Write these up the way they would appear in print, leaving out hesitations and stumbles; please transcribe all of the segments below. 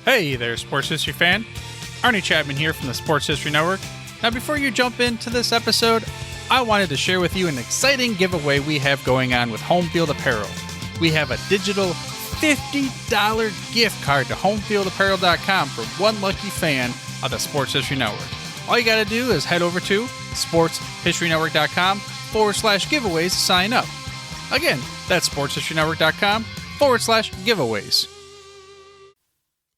Hey there, sports history fan. Arnie Chapman here from the Sports History Network. Now, before you jump into this episode, I wanted to share with you an exciting giveaway we have going on with Home Field Apparel. We have a digital $50 gift card to homefieldapparel.com for one lucky fan of the Sports History Network. All you got to do is head over to sportshistorynetwork.com/giveaways to sign up. Again, that's sportshistorynetwork.com/giveaways.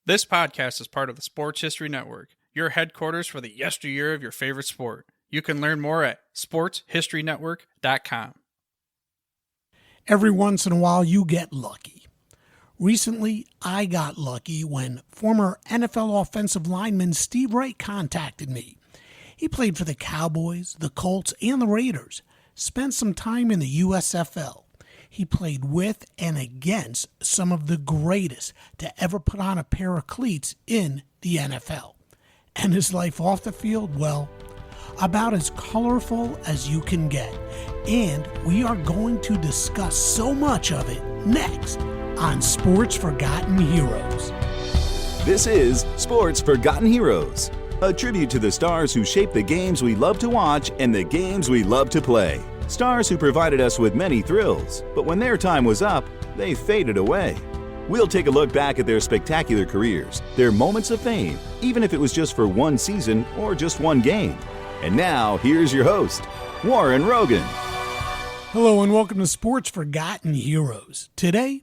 This podcast is part of the Sports History Network, your headquarters for the yesteryear of your favorite sport. You can learn more at sportshistorynetwork.com. Every once in a while, you get lucky. Recently, I got lucky when former NFL offensive lineman Steve Wright contacted me. He played for the Cowboys, the Colts, and the Raiders, spent some time in the USFL. He played with and against some of the greatest to ever put on a pair of cleats in the NFL. And his life off the field, well, about as colorful as you can get. And we are going to discuss so much of it next on Sports Forgotten Heroes. This is Sports Forgotten Heroes, a tribute to the stars who shaped the games we love to watch and the games we love to play. Stars who provided us with many thrills, but when their time was up, they faded away. We'll take a look back at their spectacular careers, their moments of fame, even if it was just for one season or just one game. And now, here's your host, Warren Rogan. Hello and welcome to Sports Forgotten Heroes. Today,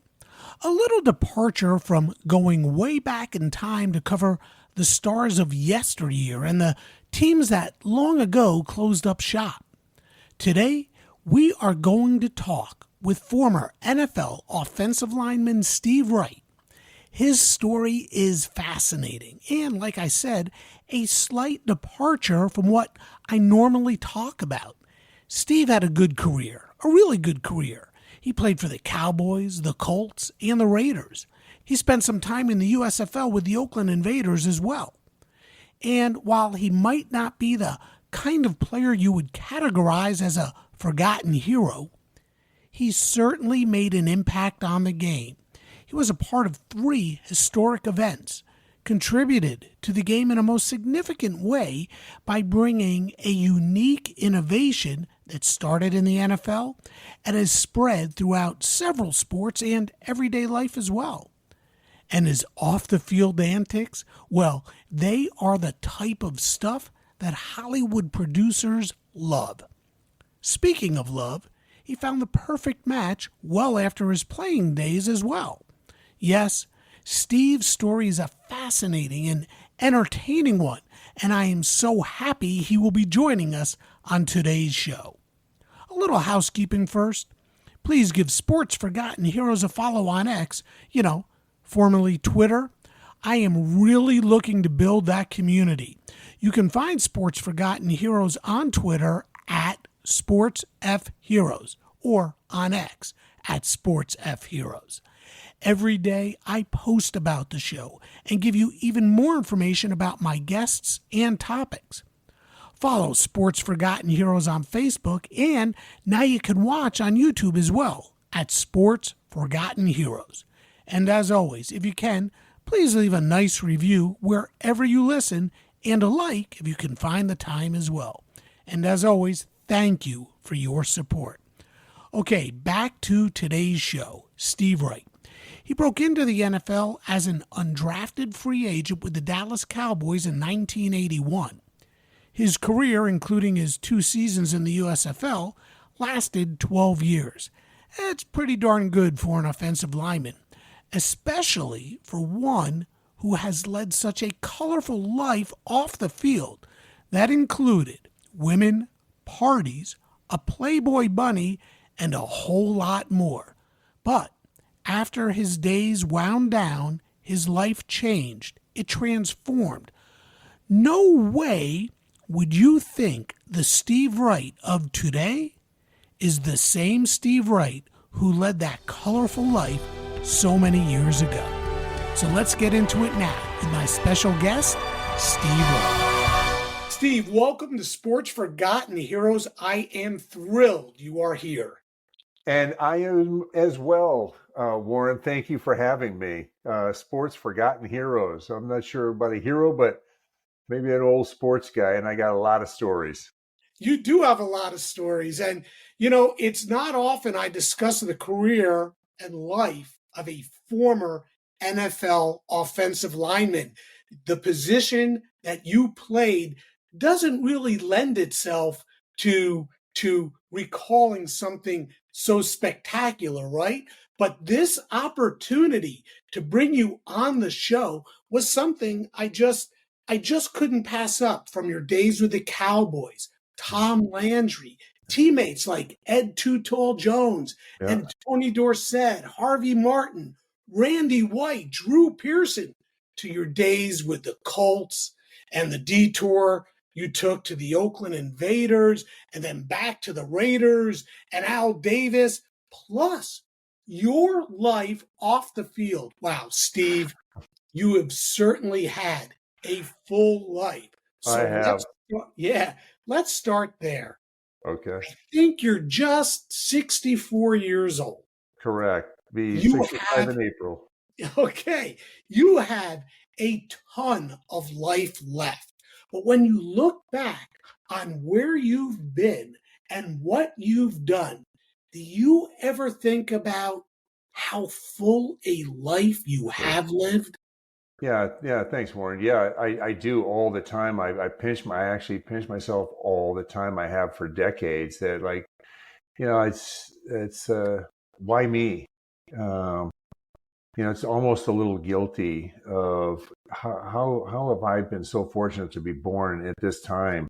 a little departure from going way back in time to cover the stars of yesteryear and the teams that long ago closed up shop. Today, we are going to talk with former NFL offensive lineman Steve Wright. His story is fascinating and, like I said, a slight departure from what I normally talk about. Steve had a good career, a really good career. He played for the Cowboys, the Colts, and the Raiders. He spent some time in the USFL with the Oakland Invaders as well. And while he might not be the kind of player you would categorize as a forgotten hero, he certainly made an impact on the game. He was a part of 3 historic events, contributed to the game in a most significant way by bringing a unique innovation that started in the NFL and has spread throughout several sports and everyday life as well. And his off-the-field antics, well, they are the type of stuff that Hollywood producers love. Speaking of love, he found the perfect match well after his playing days as well. Yes, Steve's story is a fascinating and entertaining one, and I am so happy he will be joining us on today's show. A little housekeeping first. Please give Sports Forgotten Heroes a follow on X, formerly Twitter. I am really looking to build that community. You can find Sports Forgotten Heroes on Twitter at SportsFHeroes or on X at SportsFHeroes. Every day I post about the show and give you even more information about my guests and topics. Follow Sports Forgotten Heroes on Facebook, and now you can watch on YouTube as well at Sports Forgotten Heroes. And as always, if you can, please leave a nice review wherever you listen and a like if you can find the time as well. And as always, thank you for your support. Okay, back to today's show. Steve Wright. He broke into the NFL as an undrafted free agent with the Dallas Cowboys in 1981. His career, including his 2 seasons in the USFL, lasted 12 years. That's pretty darn good for an offensive lineman, especially for one who has led such a colorful life off the field that included women, parties, a Playboy bunny, and a whole lot more. But after his days wound down, his life changed. It transformed. No way would you think the Steve Wright of today is the same Steve Wright who led that colorful life so many years ago. So let's get into it now with my special guest, Steve Wright. Steve, welcome to Sports Forgotten Heroes. I am thrilled you are here. And I am as well. Warren. Thank you for having me. Sports Forgotten Heroes. I'm not sure about a hero, but maybe an old sports guy, and I got a lot of stories. You do have a lot of stories. And, it's not often I discuss the career and life of a former NFL offensive lineman. The position that you played doesn't really lend itself to recalling something so spectacular, right? But this opportunity to bring you on the show was something I just couldn't pass up from your days with the Cowboys, Tom Landry, teammates like Ed Too Tall Jones Yeah. and Tony Dorsett, Harvey Martin, Randy White, Drew Pearson, to your days with the Colts and the detour you took to the Oakland Invaders and then back to the Raiders and Al Davis, plus your life off the field. Wow, Steve, you have certainly had a full life. I So have. let's start there. Okay. I think you're just 64 years old. Correct. Be You 65 have in April. Okay, you have a ton of life left. But when you look back on where you've been and what you've done, do you ever think about how full a life you have lived? Yeah. Thanks, Warren. Yeah, I do all the time. I actually pinch myself all the time. I have for decades. That it's why me? Um, it's almost a little guilty of how have I been so fortunate to be born at this time,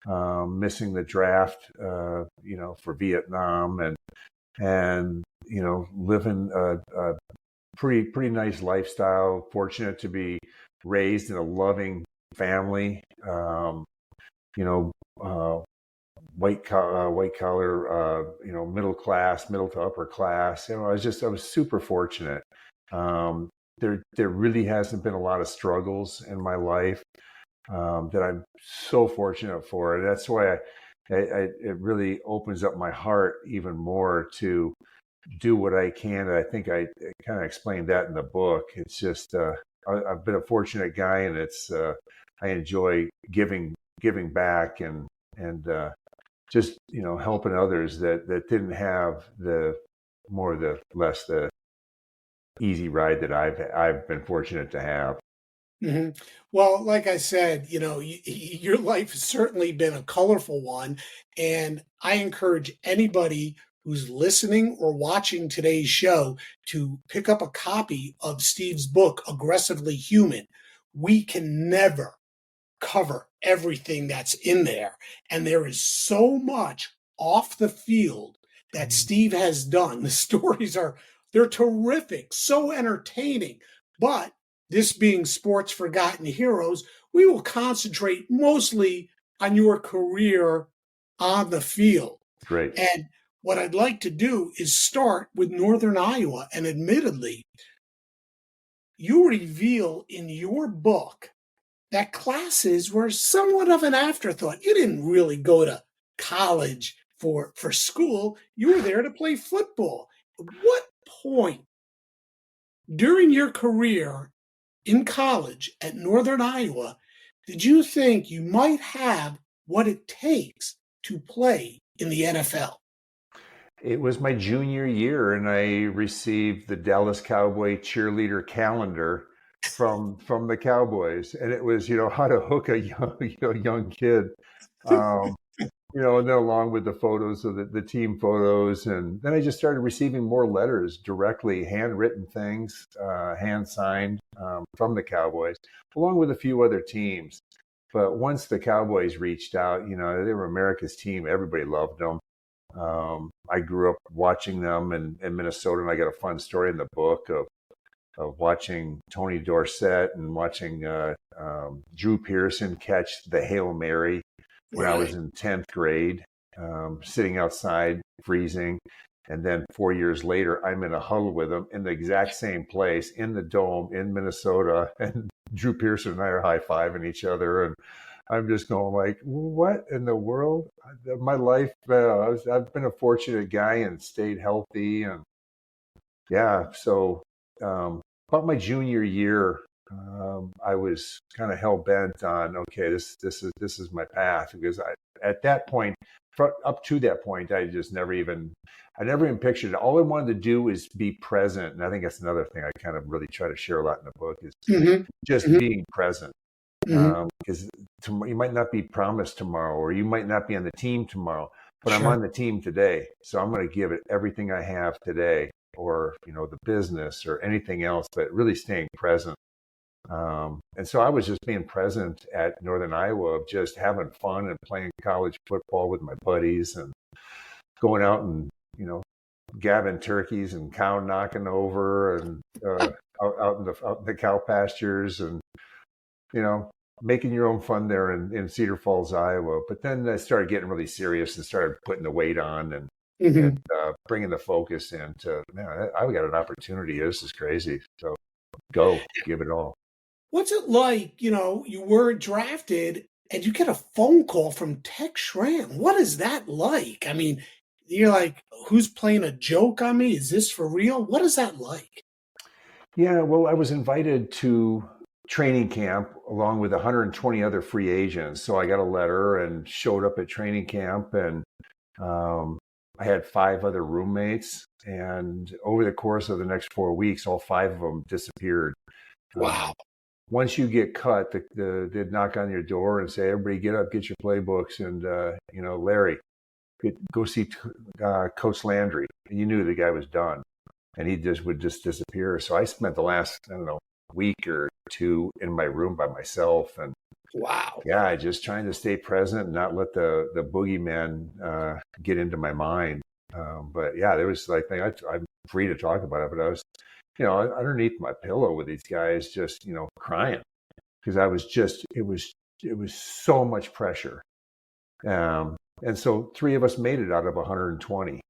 missing the draft, for Vietnam and living a pretty nice lifestyle. Fortunate to be raised in a loving family. You know, uh, white collar, middle class, middle to upper class. I was super fortunate. There really hasn't been a lot of struggles in my life that I'm so fortunate for, and that's why it really opens up my heart even more to do what I can. And I think I kind of explained that in the book. It's just I've been a fortunate guy, and it's I enjoy giving back and just helping others that didn't have the less the easy ride that I've been fortunate to have. Mhm. Well, like I said, your life has certainly been a colorful one. And I encourage anybody who's listening or watching today's show to pick up a copy of Steve's book, Aggressively Human. We can never cover everything that's in there. And there is so much off the field that Steve has done. The stories they're terrific, so entertaining. But this being Sports Forgotten Heroes, we will concentrate mostly on your career on the field. Great. And what I'd like to do is start with Northern Iowa. And admittedly, you reveal in your book that classes were somewhat of an afterthought. You didn't really go to college for school. You were there to play football. At what point during your career in college at Northern Iowa did you think you might have what it takes to play in the NFL? It was my junior year, and I received the Dallas Cowboy cheerleader calendar from the Cowboys, and it was how to hook a young kid. Um, and then along with the photos of the team photos, and then I just started receiving more letters directly, handwritten things, hand signed from the Cowboys, along with a few other teams. But once the Cowboys reached out, they were America's team. Everybody loved them. I grew up watching them in Minnesota, and I got a fun story in the book of watching Tony Dorsett and watching Drew Pearson catch the Hail Mary when I was in 10th grade, sitting outside freezing. And then 4 years later, I'm in a huddle with him in the exact same place in the Dome in Minnesota. And Drew Pearson and I are high-fiving each other. And I'm just going like, what in the world? My life, I've been a fortunate guy and stayed healthy. And yeah. So about my junior year, I was kind of hell bent on, okay, this is my path, because at that point, up to that point, I never even pictured it. All I wanted to do is be present, and I think that's another thing I kind of really try to share a lot in the book is Mm-hmm. just Mm-hmm. being present. Mm-hmm. Because you might not be promised tomorrow, or you might not be on the team tomorrow, but I'm Sure. on the team today, so I'm going to give it everything I have today, or the business or anything else, but really staying present. And so I was just being present at Northern Iowa, of just having fun and playing college football with my buddies, and going out and gabbing turkeys and cow knocking over, and out in the cow pastures, and making your own fun there in Cedar Falls, Iowa. But then I started getting really serious and started putting the weight on, and Mm-hmm. bringing the focus into, man, I've got an opportunity here. This is crazy. So go, give it all. What's it like, you weren't drafted and you get a phone call from Tech Schramm? What is that like? I mean, you're like, who's playing a joke on me? Is this for real? What is that like? Yeah, well, I was invited to training camp along with 120 other free agents. So I got a letter and showed up at training camp, and I had 5 other roommates. And over the course of the next 4 weeks, all 5 of them disappeared. Wow. Once you get cut, they'd knock on your door and say, "Everybody, get up, get your playbooks, and Larry, go see Coach Landry." And you knew the guy was done, and he would just disappear. So I spent the last, I don't know, week or 2 in my room by myself, and Wow. yeah, just trying to stay present and not let the boogeyman get into my mind. But yeah, there was like, I'm free to talk about it, but I was, underneath my pillow with these guys, just crying, because I was just, it was so much pressure. And so 3 of us made it out of 120.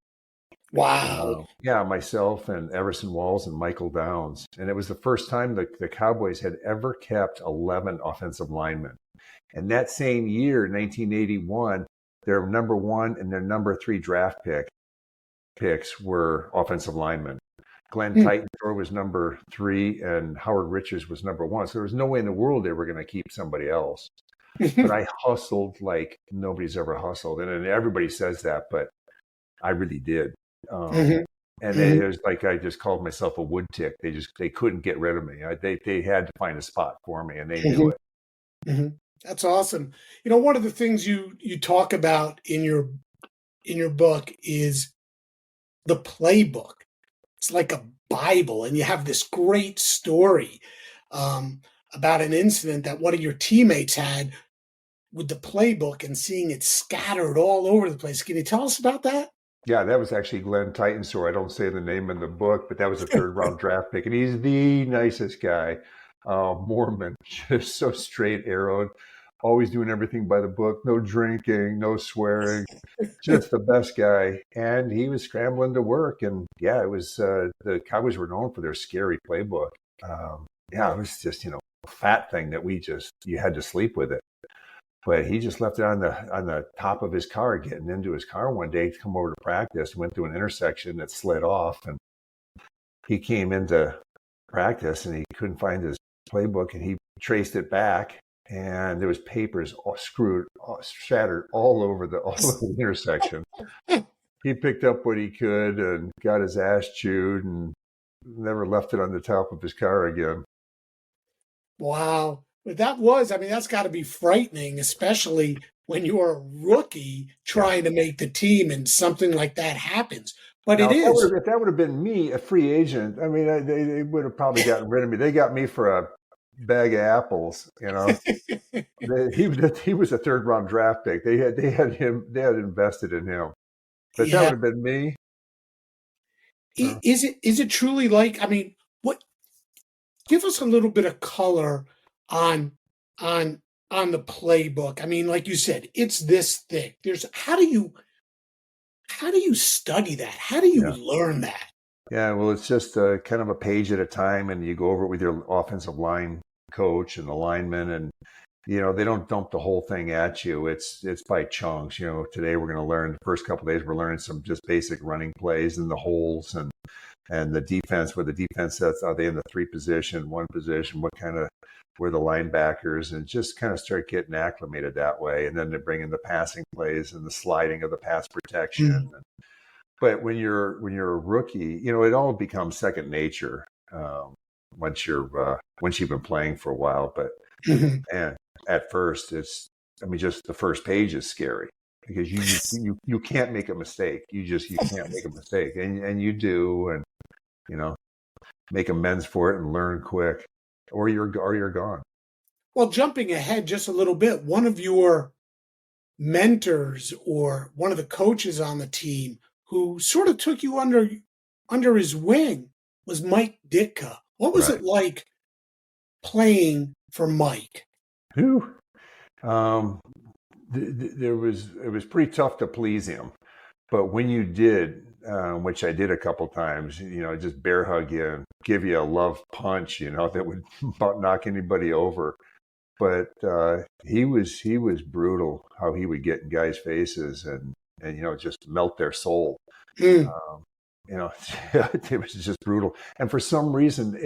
Wow. Yeah, myself and Everson Walls and Michael Downs. And it was the first time the Cowboys had ever kept 11 offensive linemen. And that same year, 1981, their number 1 and their number 3 draft picks were offensive linemen. Glenn Titensor was number 3 and Howard Richards was number 1. So there was no way in the world they were going to keep somebody else. But I hustled like nobody's ever hustled. And everybody says that, but I really did. And it was like, I just called myself a wood tick. They couldn't get rid of me. They had to find a spot for me, and they knew it. That's awesome. One of the things you talk about in your book is the playbook. It's like a Bible, and you have this great story about an incident that one of your teammates had with the playbook and seeing it scattered all over the place. Can you tell us about that? Yeah, that was actually Glenn Titensor. I don't say the name in the book, but that was a 3rd round draft pick, and he's the nicest guy. Mormon, just so straight arrowed, always doing everything by the book, no drinking, no swearing, just the best guy. And he was scrambling to work, and yeah, it was the Cowboys were known for their scary playbook. Yeah, it was just a fat thing that you had to sleep with it. But he just left it on the top of his car, getting into his car one day to come over to practice. Went through an intersection that slid off, and he came into practice and he couldn't find his playbook, and he traced it back, and there was papers all shattered all over the intersection. He picked up what he could and got his ass chewed, and never left it on the top of his car again. Wow. But that's got to be frightening, especially when you're a rookie trying to make the team and something like that happens. But now, if that would have been me, a free agent, I mean, they would have probably gotten rid of me. They got me for a bag of apples, He was a 3rd round draft pick. They had invested in him. But that would have been me. Is it truly like, I mean, give us a little bit of color on the playbook. I mean, like you said, it's this thick. How do you study that? How do you learn that? Yeah, well, it's just kind of a page at a time, and you go over it with your offensive line coach and the linemen, and they don't dump the whole thing at you. It's by chunks. Today we're going to learn, the first couple of days we're learning some just basic running plays and the holes, and and the defense, where the defense sets, are they in the 3 position, 1 position, what kind of, where the linebackers, and just kind of start getting acclimated that way. And then they bring in the passing plays and the sliding of the pass protection. But when you're a rookie, it all becomes second nature once you've been playing for a while. But and at first, just the first page is scary, because you can't make a mistake. You can't make a mistake, and you do, and make amends for it and learn quick, or you're gone. Well, jumping ahead just a little bit, one of your mentors or one of the coaches on the team who sort of took you under his wing was Mike Ditka. What was it like playing for Mike? Who? It was pretty tough to please him, but when you did, which I did a couple times, just bear hug you and give you a love punch, that would about knock anybody over. But he was brutal, how he would get in guys' faces and just melt their soul. It was just brutal. And for some reason,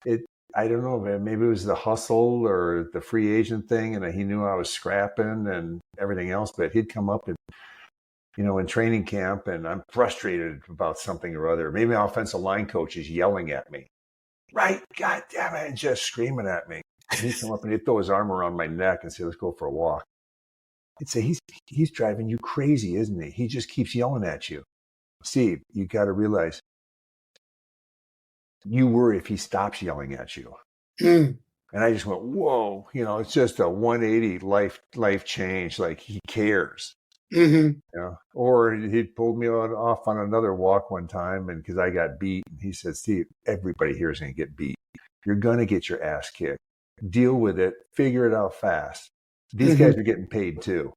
it I don't know, man, maybe it was the hustle or the free agent thing, and he knew I was scrapping and everything else. But he'd come up and in training camp, and I'm frustrated about something or other. Maybe my offensive line coach is yelling at me, right? God damn it, and just screaming at me. And he'd come up and he'd throw his arm around my neck and say, "Let's go for a walk." He'd say, he's driving you crazy, isn't he? He just keeps yelling at you. Steve, you got to realize, you worry if he stops yelling at you. And I just went, whoa, it's just a 180 life change. Like, he cares. Or he pulled me off on another walk one time, and because I got beat, and he said, "Steve, everybody here is going to get beat. You're going to get your ass kicked. Deal with it. Figure it out fast. These guys are getting paid too.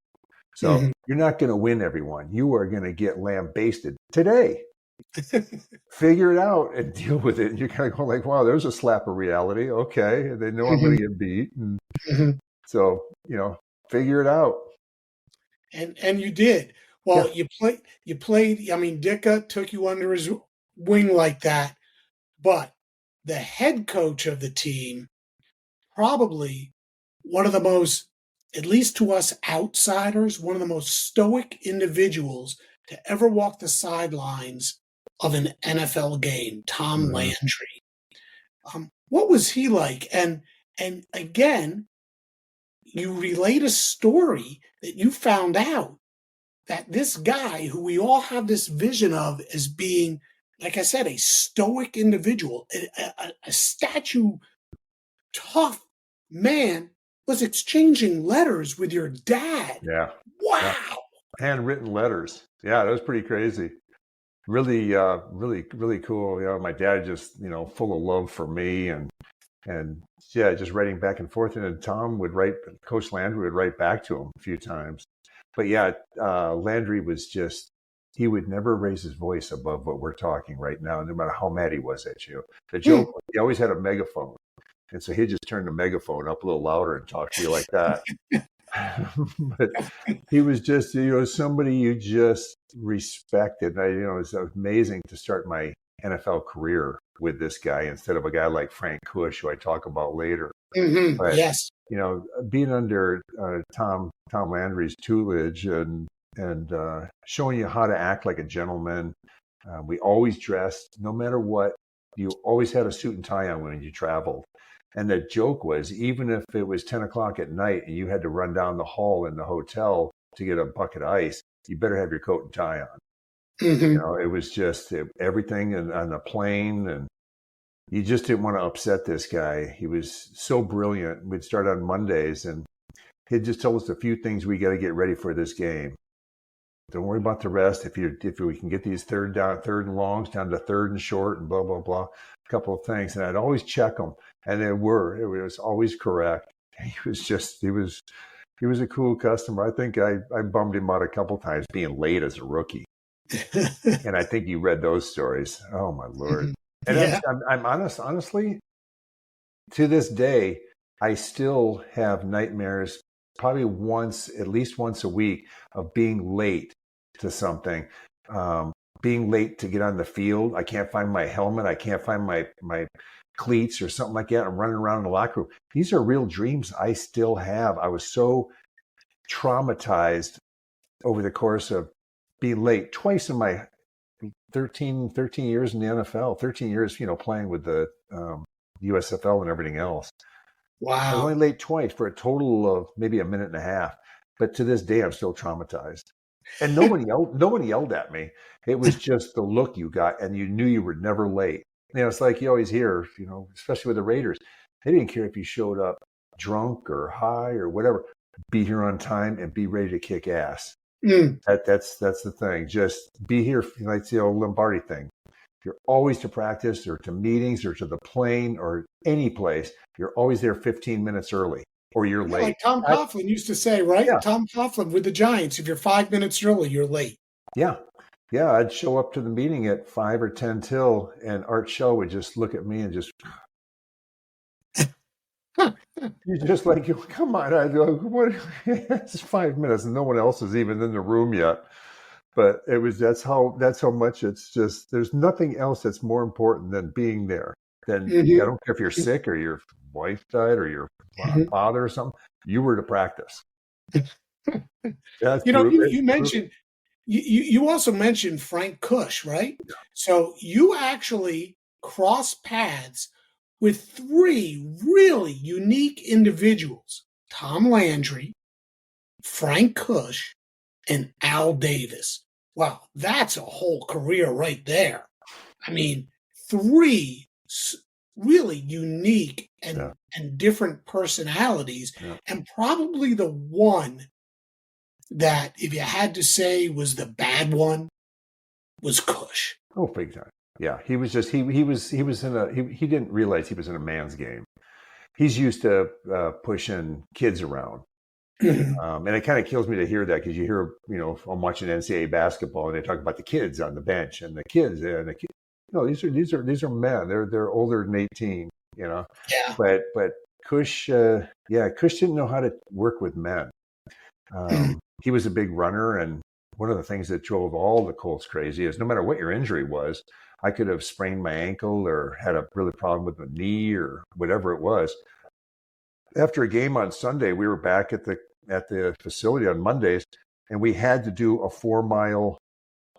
So you're not going to win everyone. You are going to get lambasted today. Figure it out and deal with it." And you're kind of going like, wow, there's a slap of reality. Okay. And they know I'm going to get beat. And so, figure it out. And you did. Well, you played. I mean, Ditka took you under his wing like that, but the head coach of the team, probably one of the most, at least to us outsiders, one of the most stoic individuals to ever walk the sidelines of an NFL game, Tom Landry. What was he like? And again, you relate a story that you found out that this guy, who we all have this vision of as being, like I said, a stoic individual, a statue, tough man, was exchanging letters with your dad. Yeah. Wow. Yeah. Handwritten letters. Yeah, that was pretty crazy. Really, really cool. My dad just, full of love for me, and just writing back and forth. And then Coach Landry would write back to him a few times. But Landry was just, he would never raise his voice above what we're talking right now, no matter how mad he was at you. The joke, he always had a megaphone. And so he'd just turn the megaphone up a little louder and talk to you like that. But he was just, somebody you just respected. It was amazing to start my NFL career with this guy instead of a guy like Frank Kush, who I talk about later. But, yes. Being under Tom Landry's tutelage and showing you how to act like a gentleman. We always dressed, no matter what. You always had a suit and tie on when you traveled. And the joke was, even if it was 10 o'clock at night and you had to run down the hall in the hotel to get a bucket of ice, you better have your coat and tie on. It was just everything on the plane, and you just didn't want to upset this guy. He was so brilliant. We'd start on Mondays, and he'd just tell us a few things we got to get ready for this game. Don't worry about the rest. If we can get these third and longs down to third and short and blah, blah, blah, a couple of things. And I'd always check them. And it was always correct. He was a cool customer. I think I bummed him out a couple of times being late as a rookie. And I think you read those stories. Oh my Lord. And I'm honestly, to this day, I still have nightmares, probably at least once a week, of being late to something. being late to get on the field. I can't find my helmet. I can't find my cleats or something like that. I'm running around in the locker room. These are real dreams I still have. I was so traumatized over the course of being late twice in my 13 years in the NFL, 13 years, playing with the USFL and everything else. I was Wow. only late twice for a total of maybe a minute and a half. But to this day, I'm still traumatized. And nobody yelled at me. It was just the look you got, and you knew you were never late. It's like you always hear, especially with the Raiders, they didn't care if you showed up drunk or high or whatever. Be here on time and be ready to kick ass. That's the thing. Just be here, like the old Lombardi thing. You're always to practice or to meetings or to the plane or any place. You're always there 15 minutes early or you're late. Like Tom Coughlin used to say, right? Yeah. Tom Coughlin with the Giants, if you're 5 minutes early, you're late. Yeah. Yeah. I'd show up to the meeting at 5 or 10 till, and Art Shell would just look at me and just, you're just like, come on. I'd go, what? It's 5 minutes and no one else is even in the room yet. But that's how much it's just, there's nothing else that's more important than being there. I don't care if you're sick or your wife died or your father or something, you were to practice. You mentioned, you also mentioned Frank Kush, right? Yeah. So you actually cross paths with 3 really unique individuals, Tom Landry, Frank Kush, and Al Davis. Wow, that's a whole career right there. I mean, 3 really unique and different personalities, and probably the one that, if you had to say was the bad one, was Kush. Oh, big time. Yeah, he was just he didn't realize he was in a man's game. He's used to pushing kids around. And it kind of kills me to hear that, because you hear, I'm watching NCAA basketball and they talk about the kids on the bench and the kids. No, these are men. They're older than 18. Yeah. But Kush, Kush didn't know how to work with men. He was a big runner, and one of the things that drove all the Colts crazy is no matter what your injury was, I could have sprained my ankle or had a really problem with my knee or whatever it was. After a game on Sunday, we were back at the facility on Mondays, and we had to do a 4-mile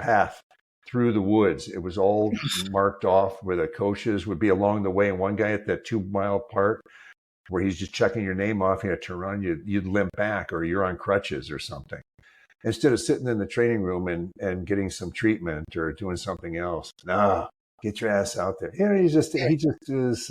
path through the woods. It was all marked off where the coaches would be along the way, and one guy at that 2-mile part where he's just checking your name off, you had to turn around, you'd limp back, or you're on crutches or something. Instead of sitting in the training room and getting some treatment or doing something else. No, get your ass out there. He just is.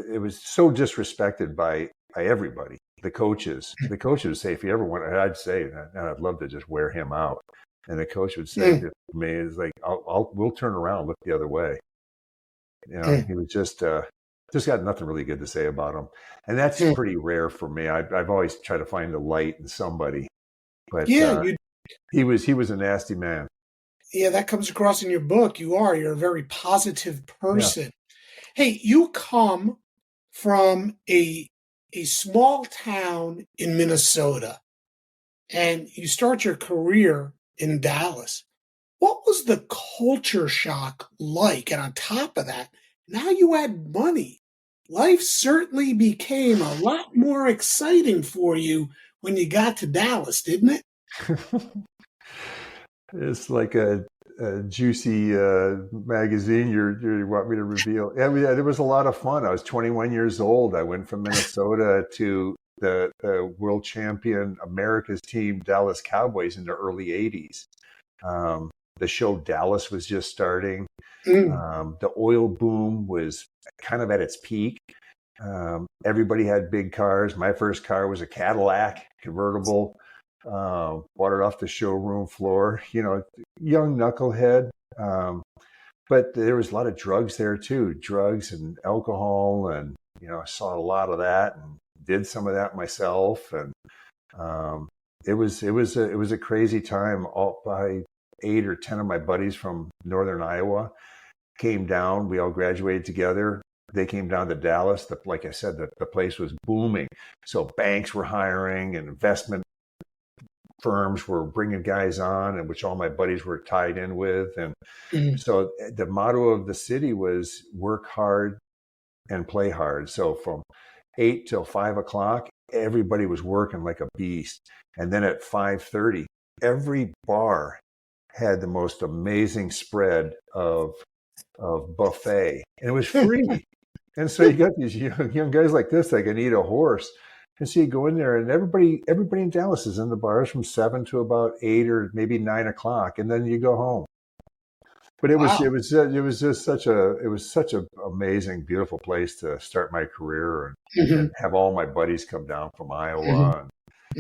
It was so disrespected by everybody. The coaches would say, if you ever want, I'd say, and I'd love to just wear him out. And the coach would say to me, "It's like we'll turn around, look the other way." He was just got nothing really good to say about him, and that's pretty rare for me. I've always tried to find the light in somebody, but he was a nasty man. Yeah, that comes across in your book. You're a very positive person. Yeah. Hey, you come from a small town in Minnesota, and you start your career in Dallas. What was the culture shock like? And on top of that, now you had money. Life certainly became a lot more exciting for you when you got to Dallas, didn't it? It's like a juicy magazine you want me to reveal. Yeah, there was a lot of fun. I was 21 years old. I went from Minnesota to the world champion America's team, Dallas Cowboys, in the early 80s. The show Dallas was just starting. The oil boom was kind of at its peak. Everybody had big cars. My first car was a Cadillac convertible. Bought it off the showroom floor, young knucklehead. But there was a lot of drugs there too, drugs and alcohol. And, I saw a lot of that and did some of that myself. And it was a crazy time. All by 8 or 10 of my buddies from Northern Iowa came down. We all graduated together. They came down to Dallas. Like I said, the place was booming. So banks were hiring and investment firms were bringing guys on, and which all my buddies were tied in with. And so the motto of the city was work hard and play hard. So from 8 till 5 o'clock, everybody was working like a beast. And then at 5:30, every bar had the most amazing spread of buffet, and it was free. And so you got these young guys like this that can eat a horse. And so you go in there, and everybody in Dallas is in the bars from 7 to about 8 or maybe 9 o'clock, and then you go home. But it was just such a amazing, beautiful place to start my career, and have all my buddies come down from Iowa.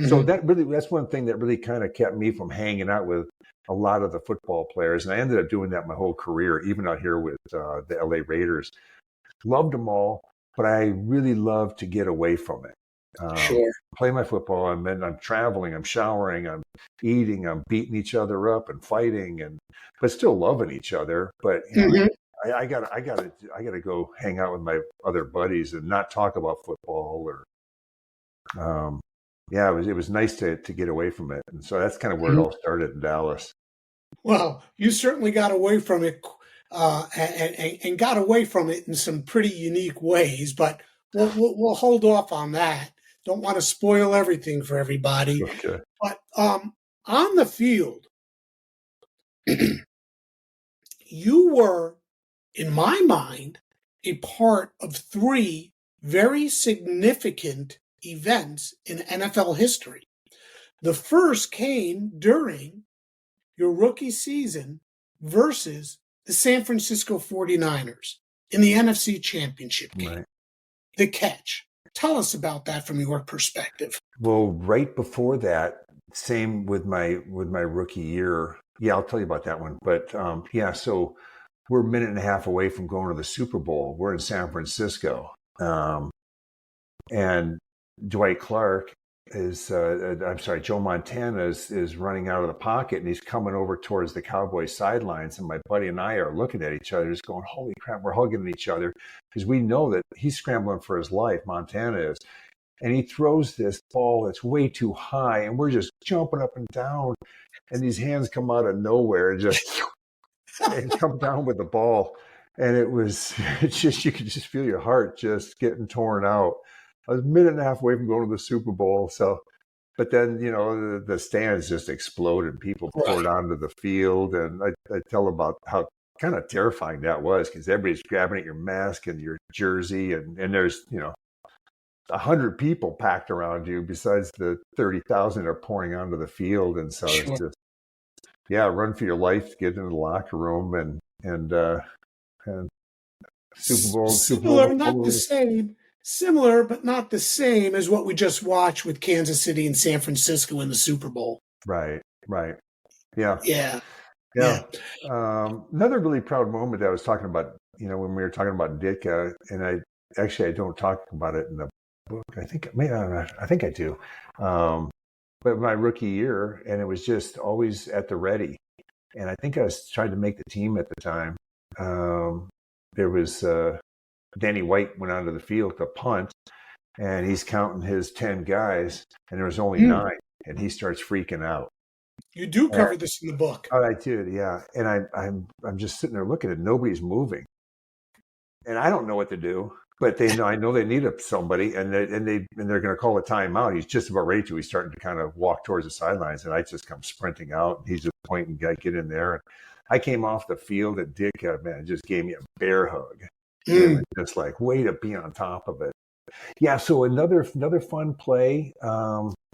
So that's one thing that really kind of kept me from hanging out with a lot of the football players. And I ended up doing that my whole career, even out here with the LA Raiders. Loved them all, but I really loved to get away from it. Play my football, and then I'm traveling, I'm showering, I'm eating, I'm beating each other up and fighting, but still loving each other. But I gotta go hang out with my other buddies and not talk about football or. It was nice to get away from it, and so that's kind of where it all started in Dallas. Well, you certainly got away from it, and got away from it in some pretty unique ways. But we'll hold off on that. Don't want to spoil everything for everybody. Okay. But on the field, you were, in my mind, a part of 3 very significant events in NFL history. The first came during your rookie season versus the San Francisco 49ers in the NFC Championship game. Right. The catch. Tell us about that from your perspective. Well, right before that, same with my rookie year. Yeah, I'll tell you about that one. But so we're a minute and a half away from going to the Super Bowl. We're in San Francisco. And Dwight Clark Joe Montana is running out of the pocket, and he's coming over towards the Cowboys sidelines. And my buddy and I are looking at each other, just going, holy crap, we're hugging each other, because we know that he's scrambling for his life, Montana is. And he throws this ball that's way too high, and we're just jumping up and down. And these hands come out of nowhere and just and come down with the ball. And it's just, you could just feel your heart just getting torn out. I was a minute and a half away from going to the Super Bowl. So, but then, the stands just exploded. People poured onto the field. And I tell about how kind of terrifying that was, because everybody's grabbing at your mask and your jersey. And there's, 100 people packed around you besides the 30,000 are pouring onto the field. And so it's just, run for your life to get into the locker room and Super Bowl. Similar, but not the same as what we just watched with Kansas City and San Francisco in the Super Bowl. Right. Yeah. Another really proud moment that I was talking about, when we were talking about Ditka, and I don't talk about it in the book. I think I do. But my rookie year, and it was just always at the ready. And I think I was trying to make the team at the time. There was Danny White went onto the field to punt, and he's counting his 10 guys, and there was only 9, and he starts freaking out. You do cover this in the book. Oh, I did, yeah. And I'm just sitting there looking at it. Nobody's moving, and I don't know what to do. But I know they need somebody, and they're going to call a timeout. He's just about ready to. He's starting to kind of walk towards the sidelines, and I just come sprinting out. And he's just pointing, "Get in there." And I came off the field, and Dick, just gave me a bear hug. Just like, way to be on top of it. Yeah. So another fun play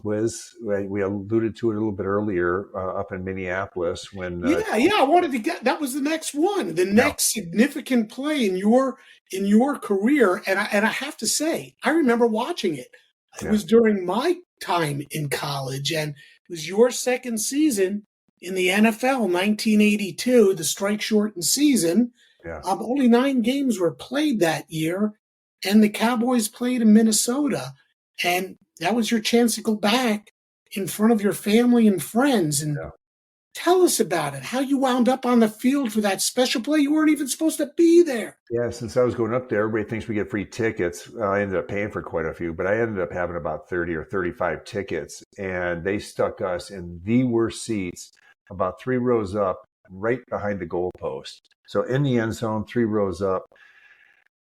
was, we alluded to it a little bit earlier, up in Minneapolis when. I wanted to get, that was the next one, the next significant play in your career, and I have to say, I remember watching it. It was during my time in college, and it was your second season in the NFL, 1982, the strike-shortened season. Yeah. Only 9 games were played that year, and the Cowboys played in Minnesota, and that was your chance to go back in front of your family and friends. And Tell us about it, how you wound up on the field for that special play. You weren't even supposed to be there. Yeah, since I was going up there, everybody thinks we get free tickets. I ended up paying for quite a few, but I ended up having about 30 or 35 tickets, and they stuck us in the worst seats, about 3 rows up, right behind the goalpost. So in the end zone, 3 rows up.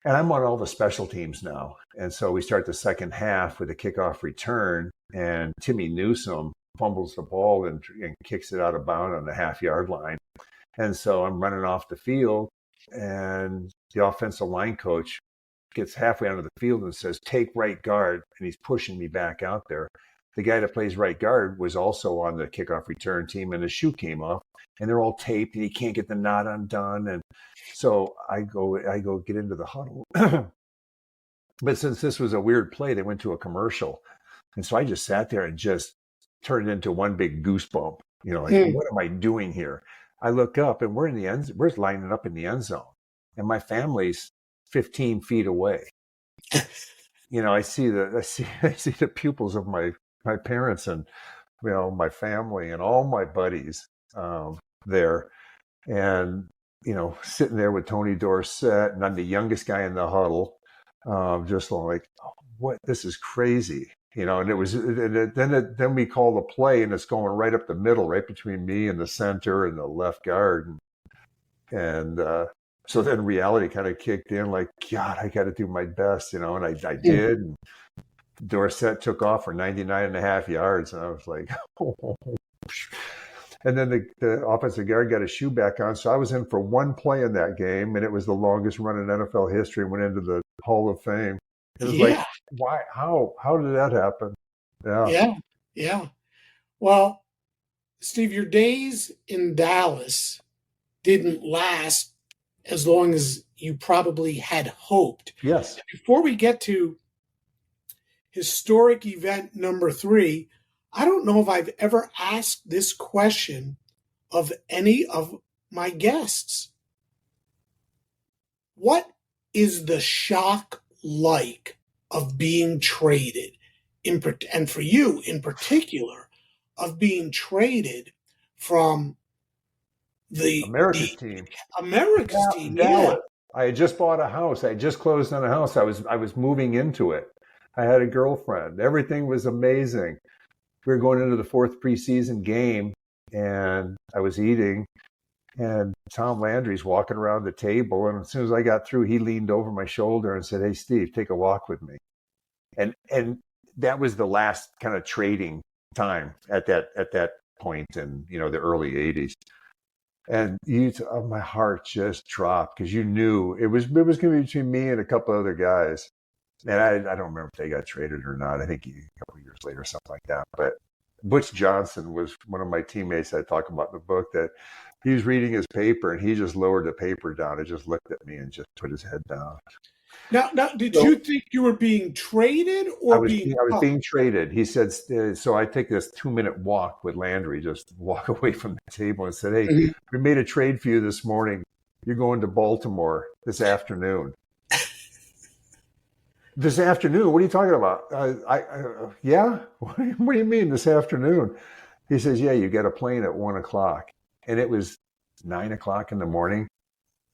And I'm on all the special teams now. And so we start the second half with a kickoff return, and Timmy Newsome fumbles the ball and kicks it out of bounds on the half-yard line. And so I'm running off the field, and the offensive line coach gets halfway onto the field and says, "Take right guard," and he's pushing me back out there. The guy that plays right guard was also on the kickoff return team, and his shoe came off, and they're all taped, and he can't get the knot undone. And so I go get into the huddle. But since this was a weird play, they went to a commercial. And so I just sat there and just turned it into one big goosebump. Like, what am I doing here? I look up, and we're lining up in the end zone, and my family's 15 feet away. I see the pupils of my parents and my family and all my buddies there, and sitting there with Tony Dorsett, and I'm the youngest guy in the huddle, just like, oh, what? This is crazy, And it was, and then we call the play, and it's going right up the middle, right between me and the center and the left guard, and so then reality kind of kicked in, like, God, I got to do my best, and I did. And Dorsett took off for 99.5 yards, and I was like, oh. And then the offensive guard got his shoe back on, so I was in for one play in that game, and it was the longest run in NFL history, and went into the Hall of Fame. It was like, why? How did that happen? Yeah. Well, Steve, your days in Dallas didn't last as long as you probably had hoped. Yes. Before we get to historic event number 3, I don't know if I've ever asked this question of any of my guests. What is the shock like of being traded, and for you in particular, of being traded from America's team? America's team, Dallas. I had just bought a house. I had just closed on a house. I was moving into it. I had a girlfriend. Everything was amazing. We were going into the 4th preseason game, and I was eating, and Tom Landry's walking around the table, and as soon as I got through, he leaned over my shoulder and said, "Hey, Steve, take a walk with me." And that was the last kind of trading time at that point in the early 80s. And my heart just dropped, because you knew it was going to be between me and a couple other guys. And I don't remember if they got traded or not. I think a couple of years later or something like that. But Butch Johnson was one of my teammates I talk about in the book, that he was reading his paper, and he just lowered the paper down and just looked at me and just put his head down. Now, did you think you were being traded or I was being traded. He said, so I take this 2-minute walk with Landry, just walk away from the table, and said, "Hey, we made a trade for you this morning. You're going to Baltimore this afternoon." This afternoon? What are you talking about? Yeah? What do you mean this afternoon? He says, "Yeah, you get a plane at 1:00. And it was 9:00 in the morning.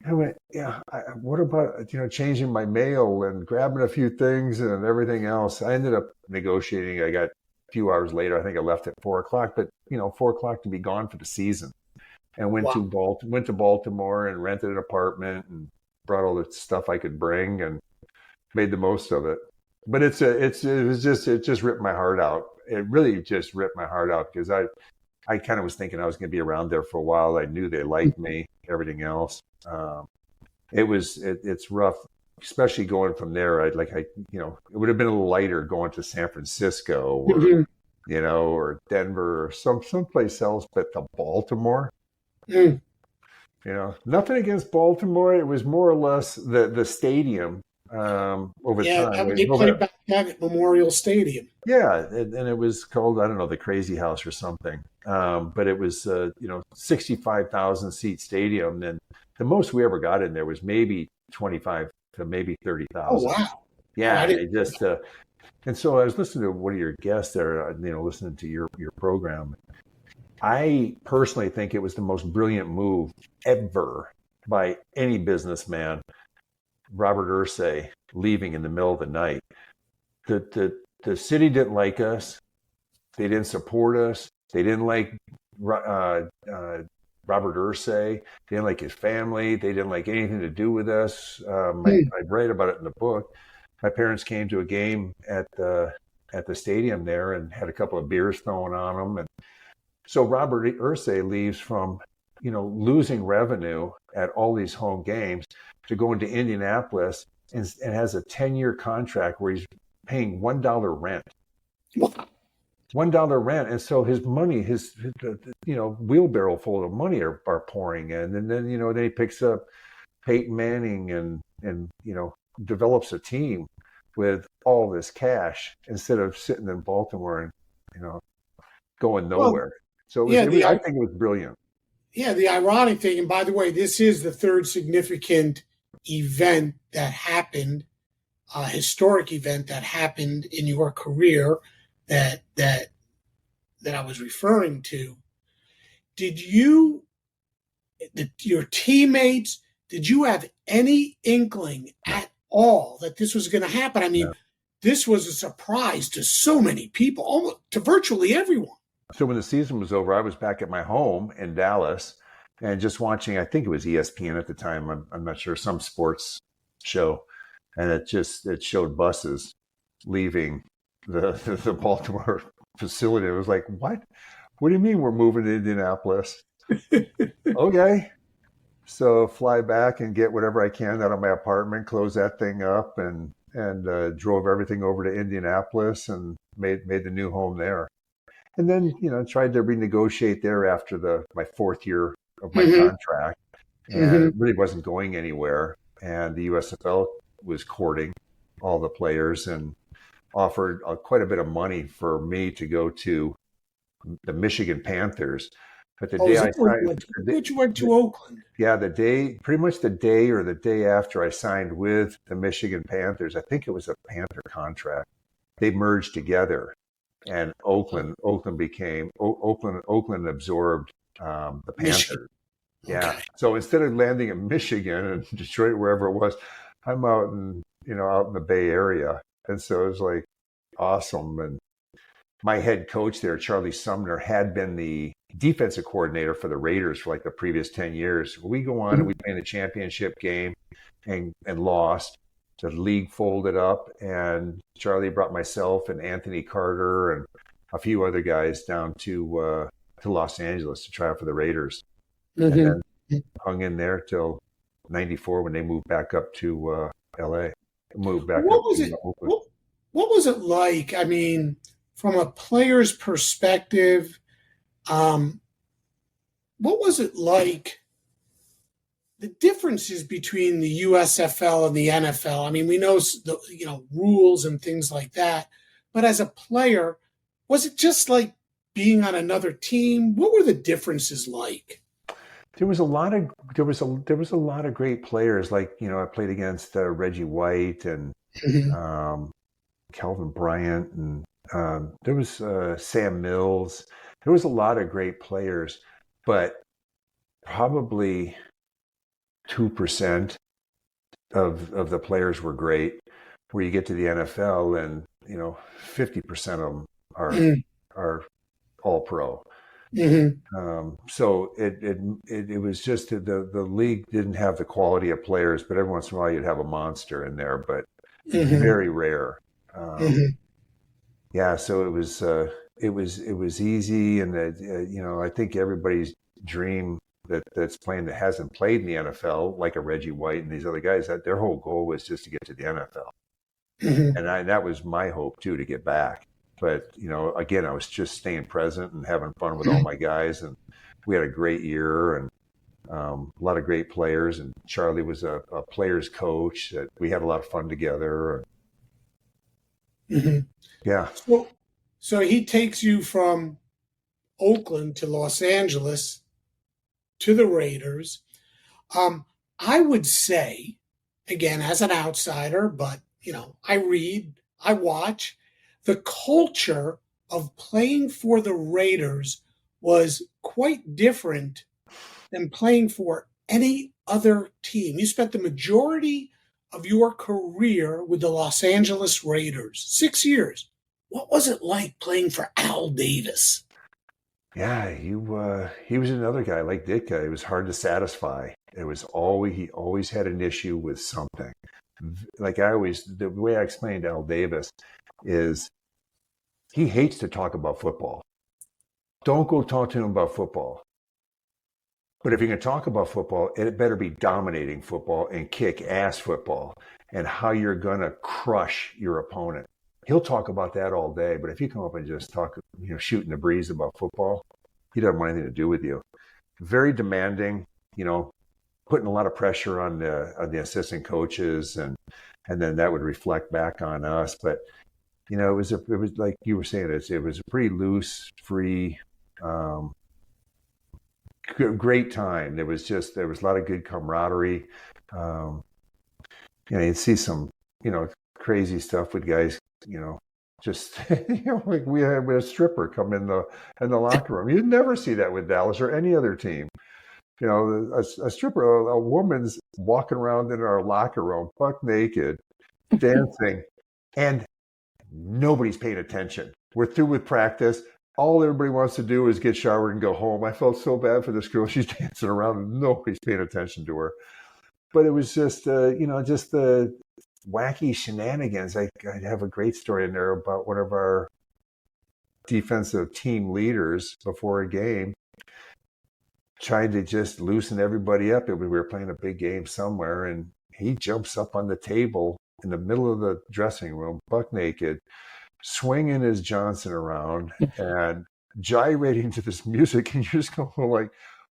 I went, "Yeah, what about, changing my mail and grabbing a few things and everything else?" I ended up negotiating. I got a few hours later, I think I left at 4:00, but 4:00 to be gone for the season. And went to Baltimore and rented an apartment and brought all the stuff I could bring and made the most of it. But it just ripped my heart out. It really just ripped my heart out, because I kind of was thinking I was going to be around there for a while. I knew they liked me, everything else. It's rough, especially going from there. It would have been a little lighter going to San Francisco or, or Denver or someplace else, but to Baltimore, nothing against Baltimore. It was more or less the stadium. Over time. They played back at Memorial Stadium. Yeah, and it was called, I don't know, the Crazy House or something. But it was, 65,000 seat stadium, and the most we ever got in there was maybe 25 to maybe 30,000. Oh wow! Yeah, and so I was listening to one of your guests there, listening to your program, I personally think it was the most brilliant move ever by any businessman. Robert Ursay leaving in the middle of the night. The city didn't like us. They didn't support us. They didn't like Robert Ursay. They didn't like his family. They didn't like anything to do with us. I write about it in the book. My parents came to a game at the stadium there and had a couple of beers thrown on them. And so Robert Ursay leaves from, losing revenue at all these home games to go into Indianapolis and has a 10-year contract where he's paying $1 rent. $1 rent. And so his money, his wheelbarrow full of money are pouring in. And then, then he picks up Peyton Manning and develops a team with all this cash instead of sitting in Baltimore and, going nowhere. I think it was brilliant. Yeah, the ironic thing, and by the way, this is the third significant event that happened, historic event that happened in your career that I was referring to. Did your teammates, did you have any inkling at all that this was going to happen? I mean, This was a surprise to so many people, almost to virtually everyone. So when the season was over, I was back at my home in Dallas and just watching, I think it was ESPN at the time, I'm not sure, some sports show. And it showed buses leaving the Baltimore facility. It was like, what? What do you mean we're moving to Indianapolis? Okay. So fly back and get whatever I can out of my apartment, close that thing up, and drove everything over to Indianapolis and made the new home there. And then, tried to renegotiate there after my fourth year of my contract. And it really wasn't going anywhere. And the USFL was courting all the players and offered quite a bit of money for me to go to the Michigan Panthers. But the day I signed, you went to Oakland. Yeah, pretty much the day after I signed with the Michigan Panthers, I think it was a Panther contract. They merged together, and Oakland absorbed the Panthers. Yeah. Okay. So instead of landing in Michigan and Detroit, wherever it was, I'm out in the Bay Area, and so it was like awesome. And my head coach there, Charlie Sumner, had been the defensive coordinator for the Raiders for like the previous 10 years. We go on and we play in the championship game and lost. The league folded up, and Charlie brought myself and Anthony Carter and a few other guys down to Los Angeles to try out for the Raiders. And then hung in there till 94 when they moved back up to LA. Moved back up to Oakland. What was it like? I mean, from a player's perspective, what was it like? The differences between the USFL and the NFL. I mean, we know the rules and things like that, but as a player, was it just like being on another team? What were the differences like? There was a lot of great players. Like I played against Reggie White and Calvin Bryant, and there was Sam Mills. There was a lot of great players, but probably 2% of the players were great. Where you get to the NFL, and 50% of them are all pro. So it was just the league didn't have the quality of players, but every once in a while you'd have a monster in there, but very rare. Yeah, so it was easy, and I think everybody's dream that's playing that hasn't played in the NFL, like a Reggie White and these other guys, that their whole goal was just to get to the NFL, and that was my hope too, to get back. But again, I was just staying present and having fun with all my guys, and we had a great year and a lot of great players. And Charlie was a players coach. That we had a lot of fun together. Yeah. So he takes you from Oakland to Los Angeles to the Raiders. I would say, again, as an outsider, but I read, I watch. The culture of playing for the Raiders was quite different than playing for any other team. You spent the majority of your career with the Los Angeles Raiders, 6 years. What was it like playing for Al Davis? Yeah, he was another guy like Ditka. It was hard to satisfy. He always had an issue with something. Like the way I explained Al Davis is he hates to talk about football. Don't go talk to him about football. But if you're going to talk about football, it better be dominating football and kick ass football and how you're going to crush your opponent. He'll talk about that all day, but if you come up and just talk, shooting the breeze about football, he doesn't want anything to do with you. Very demanding, putting a lot of pressure on the assistant coaches, and then that would reflect back on us. But it was like you were saying, it was a pretty loose, free, great time. There was a lot of good camaraderie. You'd see some crazy stuff with guys. Like we had a stripper come in the locker room. You'd never see that with Dallas or any other team. A stripper, a woman's walking around in our locker room, buck naked, dancing, and nobody's paying attention. We're through with practice. All everybody wants to do is get showered and go home. I felt so bad for this girl. She's dancing around and nobody's paying attention to her. But it was just, just the wacky shenanigans. I'd have a great story in there about one of our defensive team leaders before a game trying to just loosen everybody up. We were playing a big game somewhere, and he jumps up on the table in the middle of the dressing room, buck naked, swinging his Johnson around and gyrating to this music. And you're just going like,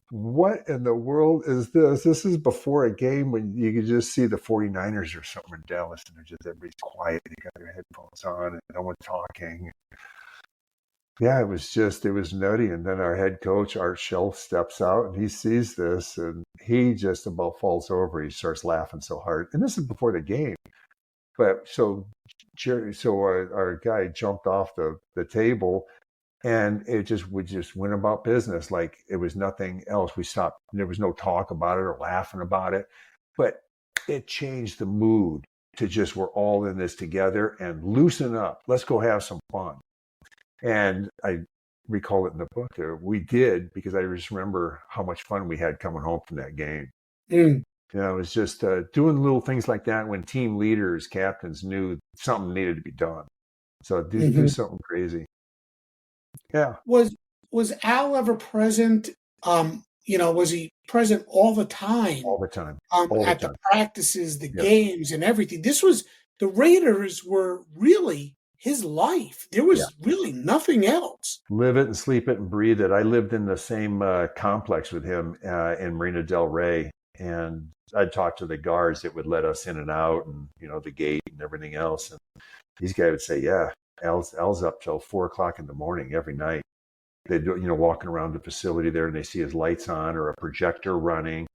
what in the world is this? This is before a game when you could just see the 49ers or something in Dallas, and everybody's quiet. They got their headphones on and no one talking. Yeah, it was nutty. And then our head coach, Art Shell, steps out and he sees this and he just about falls over. He starts laughing so hard. And this is before the game. But so our guy jumped off the table, and we just went about business like it was nothing else. We stopped. There was no talk about it or laughing about it, but it changed the mood to just, we're all in this together and loosen up. Let's go have some fun. And I recall it in the book there. We did, because I just remember how much fun we had coming home from that game. It was just doing little things like that when team leaders, captains knew something needed to be done. So do something crazy. Yeah. Was Al ever present? Was he present all the time? All the time. At the practices, the games, and everything. The Raiders were really his life. There was really nothing else. Live it and sleep it and breathe it. I lived in the same complex with him in Marina Del Rey, and I'd talk to the guards that would let us in and out, and the gate and everything else. And these guys would say, "Yeah, Al's up till 4:00 in the morning every night." They'd walking around the facility there, and they see his lights on or a projector running.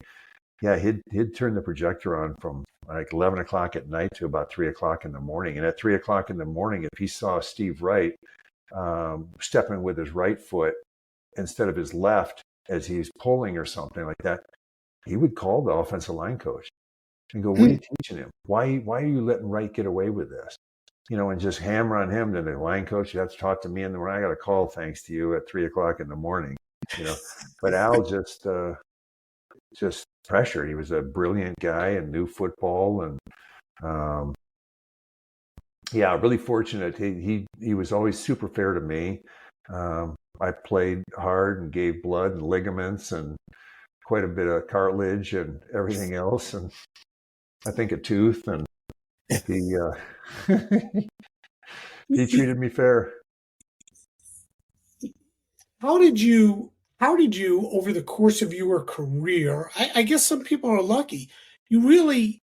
Yeah, he'd turn the projector on from like 11:00 at night to about 3:00 in the morning. And at 3:00 in the morning, if he saw Steve Wright stepping with his right foot instead of his left as he's pulling or something like that, he would call the offensive line coach and go, "What are you teaching him? Why are you letting Wright get away with this?" And just hammer on him. Then the line coach, "You have to talk to me in the morning. I got a call thanks to you at 3:00 in the morning." But Al just pressured. He was a brilliant guy and knew football, and really fortunate. He was always super fair to me. I played hard and gave blood and ligaments and quite a bit of cartilage and everything else, and I think a tooth, and he he treated me fair. How did you, over the course of your career, I guess some people are lucky, you really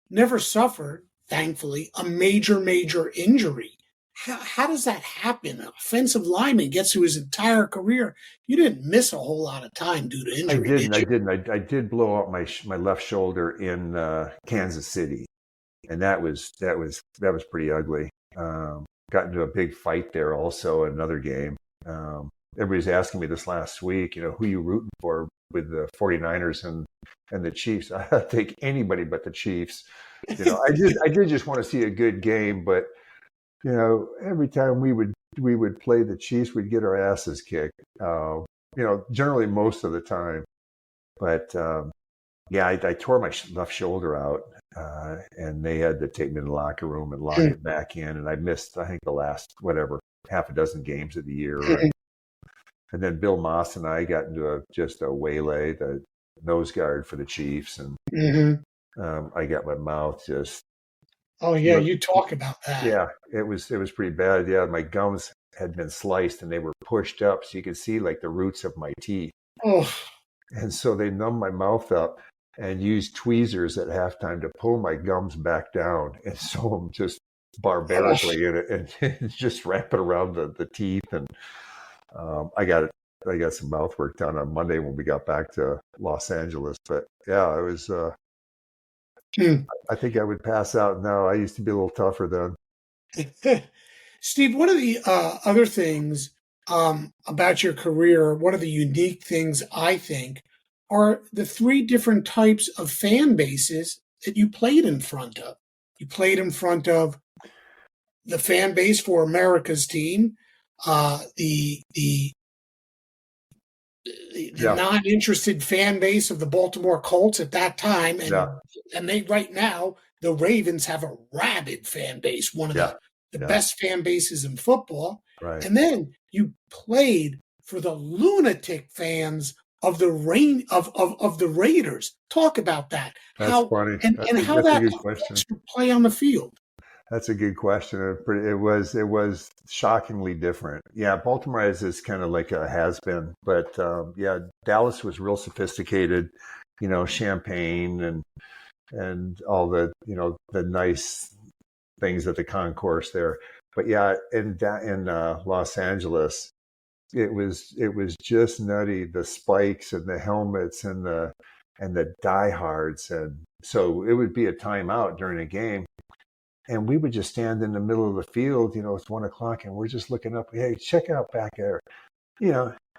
never suffered, thankfully, a major injury. How does that happen? An offensive lineman gets through his entire career. You didn't miss a whole lot of time due to injury. I didn't. I did blow out my left shoulder in Kansas City, and that was pretty ugly. Got into a big fight there also, another game. everybody's asking me this last week, who you rooting for with the 49ers and the Chiefs. I think anybody but the Chiefs. I did just want to see a good game, but every time we would play the Chiefs, we'd get our asses kicked. Generally most of the time. But I tore my left shoulder out, and they had to take me to the locker room and lock it back in. And I missed, I think, the last half a dozen games of the year. And then Bill Moss and I got into just a waylay, the nose guard for the Chiefs, and I got my mouth just. Oh yeah, you talk about that. Yeah, it was pretty bad. Yeah, my gums had been sliced and they were pushed up, so you could see like the roots of my teeth. Oh. And so they numbed my mouth up and used tweezers at halftime to pull my gums back down and sew them just barbarically in it and just wrap it around the teeth. And I got some mouth work done on Monday when we got back to Los Angeles. But yeah, it was. I think I would pass out now. I used to be a little tougher then. Steve, one of the other things about your career, one of the unique things I think are the three different types of fan bases that you played in front of. You played in front of the fan base for America's team, the non-interested fan base of the Baltimore Colts at that time, and they right now the Ravens have a rabid fan base, one of the best fan bases in football. Right. And then you played for the lunatic fans of the Raiders. Talk about that. That's funny. And how that affects your play on the field. That's a good question. It was shockingly different. Yeah, Baltimore is kind of like a has-been, but Dallas was real sophisticated. Champagne and all the the nice things at the concourse there. But yeah, in Los Angeles, it was just nutty. The spikes and the helmets and the diehards, and so it would be a timeout during a game. And we would just stand in the middle of the field, it's 1:00 and we're just looking up. Hey, check out back there.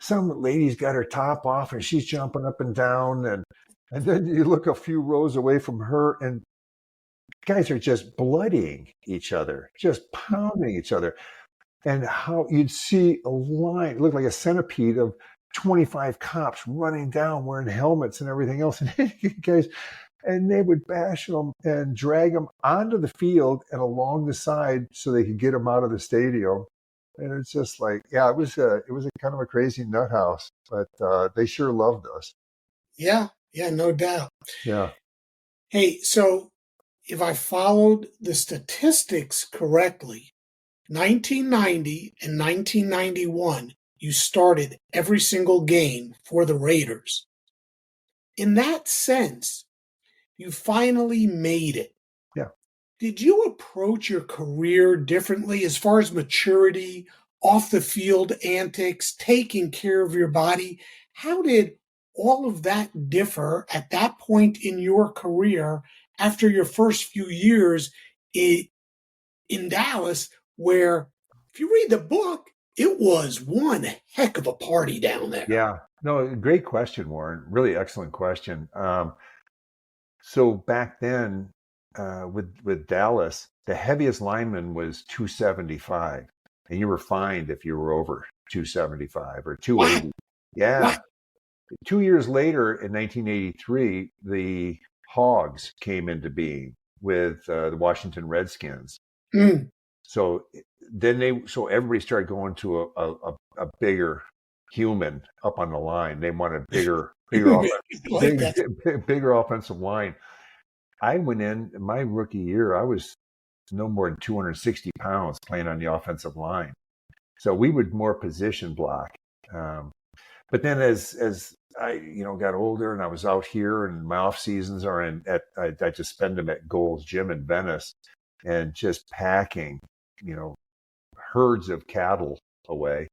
Some lady's got her top off and she's jumping up and down. And then you look a few rows away from her and guys are just bloodying each other, just pounding each other. And how you'd see a line, it looked like a centipede of 25 cops running down wearing helmets and everything else. And guys, and they would bash them and drag them onto the field and along the side so they could get them out of the stadium. And it's just like, it was a kind of a crazy nut house, but they sure loved us. Yeah, no doubt. Yeah. Hey, so if I followed the statistics correctly, 1990 and 1991, you started every single game for the Raiders. In that sense, you finally made it. Yeah. Did you approach your career differently as far as maturity, off the field antics, taking care of your body? How did all of that differ at that point in your career after your first few years in Dallas, where if you read the book, it was one heck of a party down there? Yeah. No, great question, Warren. Really excellent question. So back then, with Dallas, the heaviest lineman was 275, and you were fined if you were over 275 or 280. What? Yeah. What? 2 years later, in 1983, the Hogs came into being with the Washington Redskins. So then everybody started going to a bigger human up on the line. They wanted bigger offensive line. I went in my rookie year. I was no more than 260 pounds playing on the offensive line. So we would more position block. But then as I got older and I was out here, and my off seasons are I just spend them at Gold's Gym in Venice and just packing, herds of cattle away.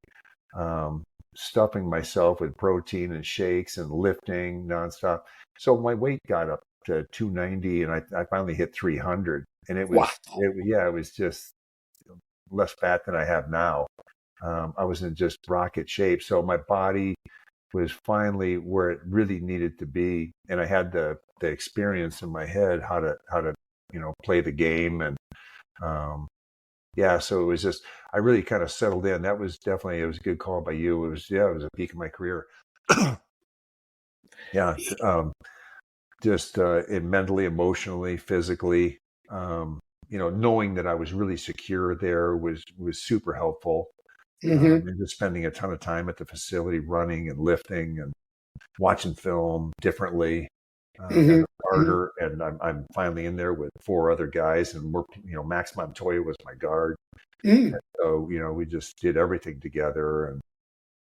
Stuffing myself with protein and shakes and lifting nonstop. So my weight got up to 290 and I finally hit 300. And it was, it was just less fat than I have now. I was in just rocket shape. So my body was finally where it really needed to be. And I had the experience in my head how to, play the game. And, so it was just, I really kind of settled in. That was definitely, it was a good call by you. It was a peak of my career. Just mentally, emotionally, physically, knowing that I was really secure there was super helpful. And just spending a ton of time at the facility, running and lifting and watching film differently, and harder. And I'm finally in there with 4 other guys, and we're, Max Montoya was my guard. So, we just did everything together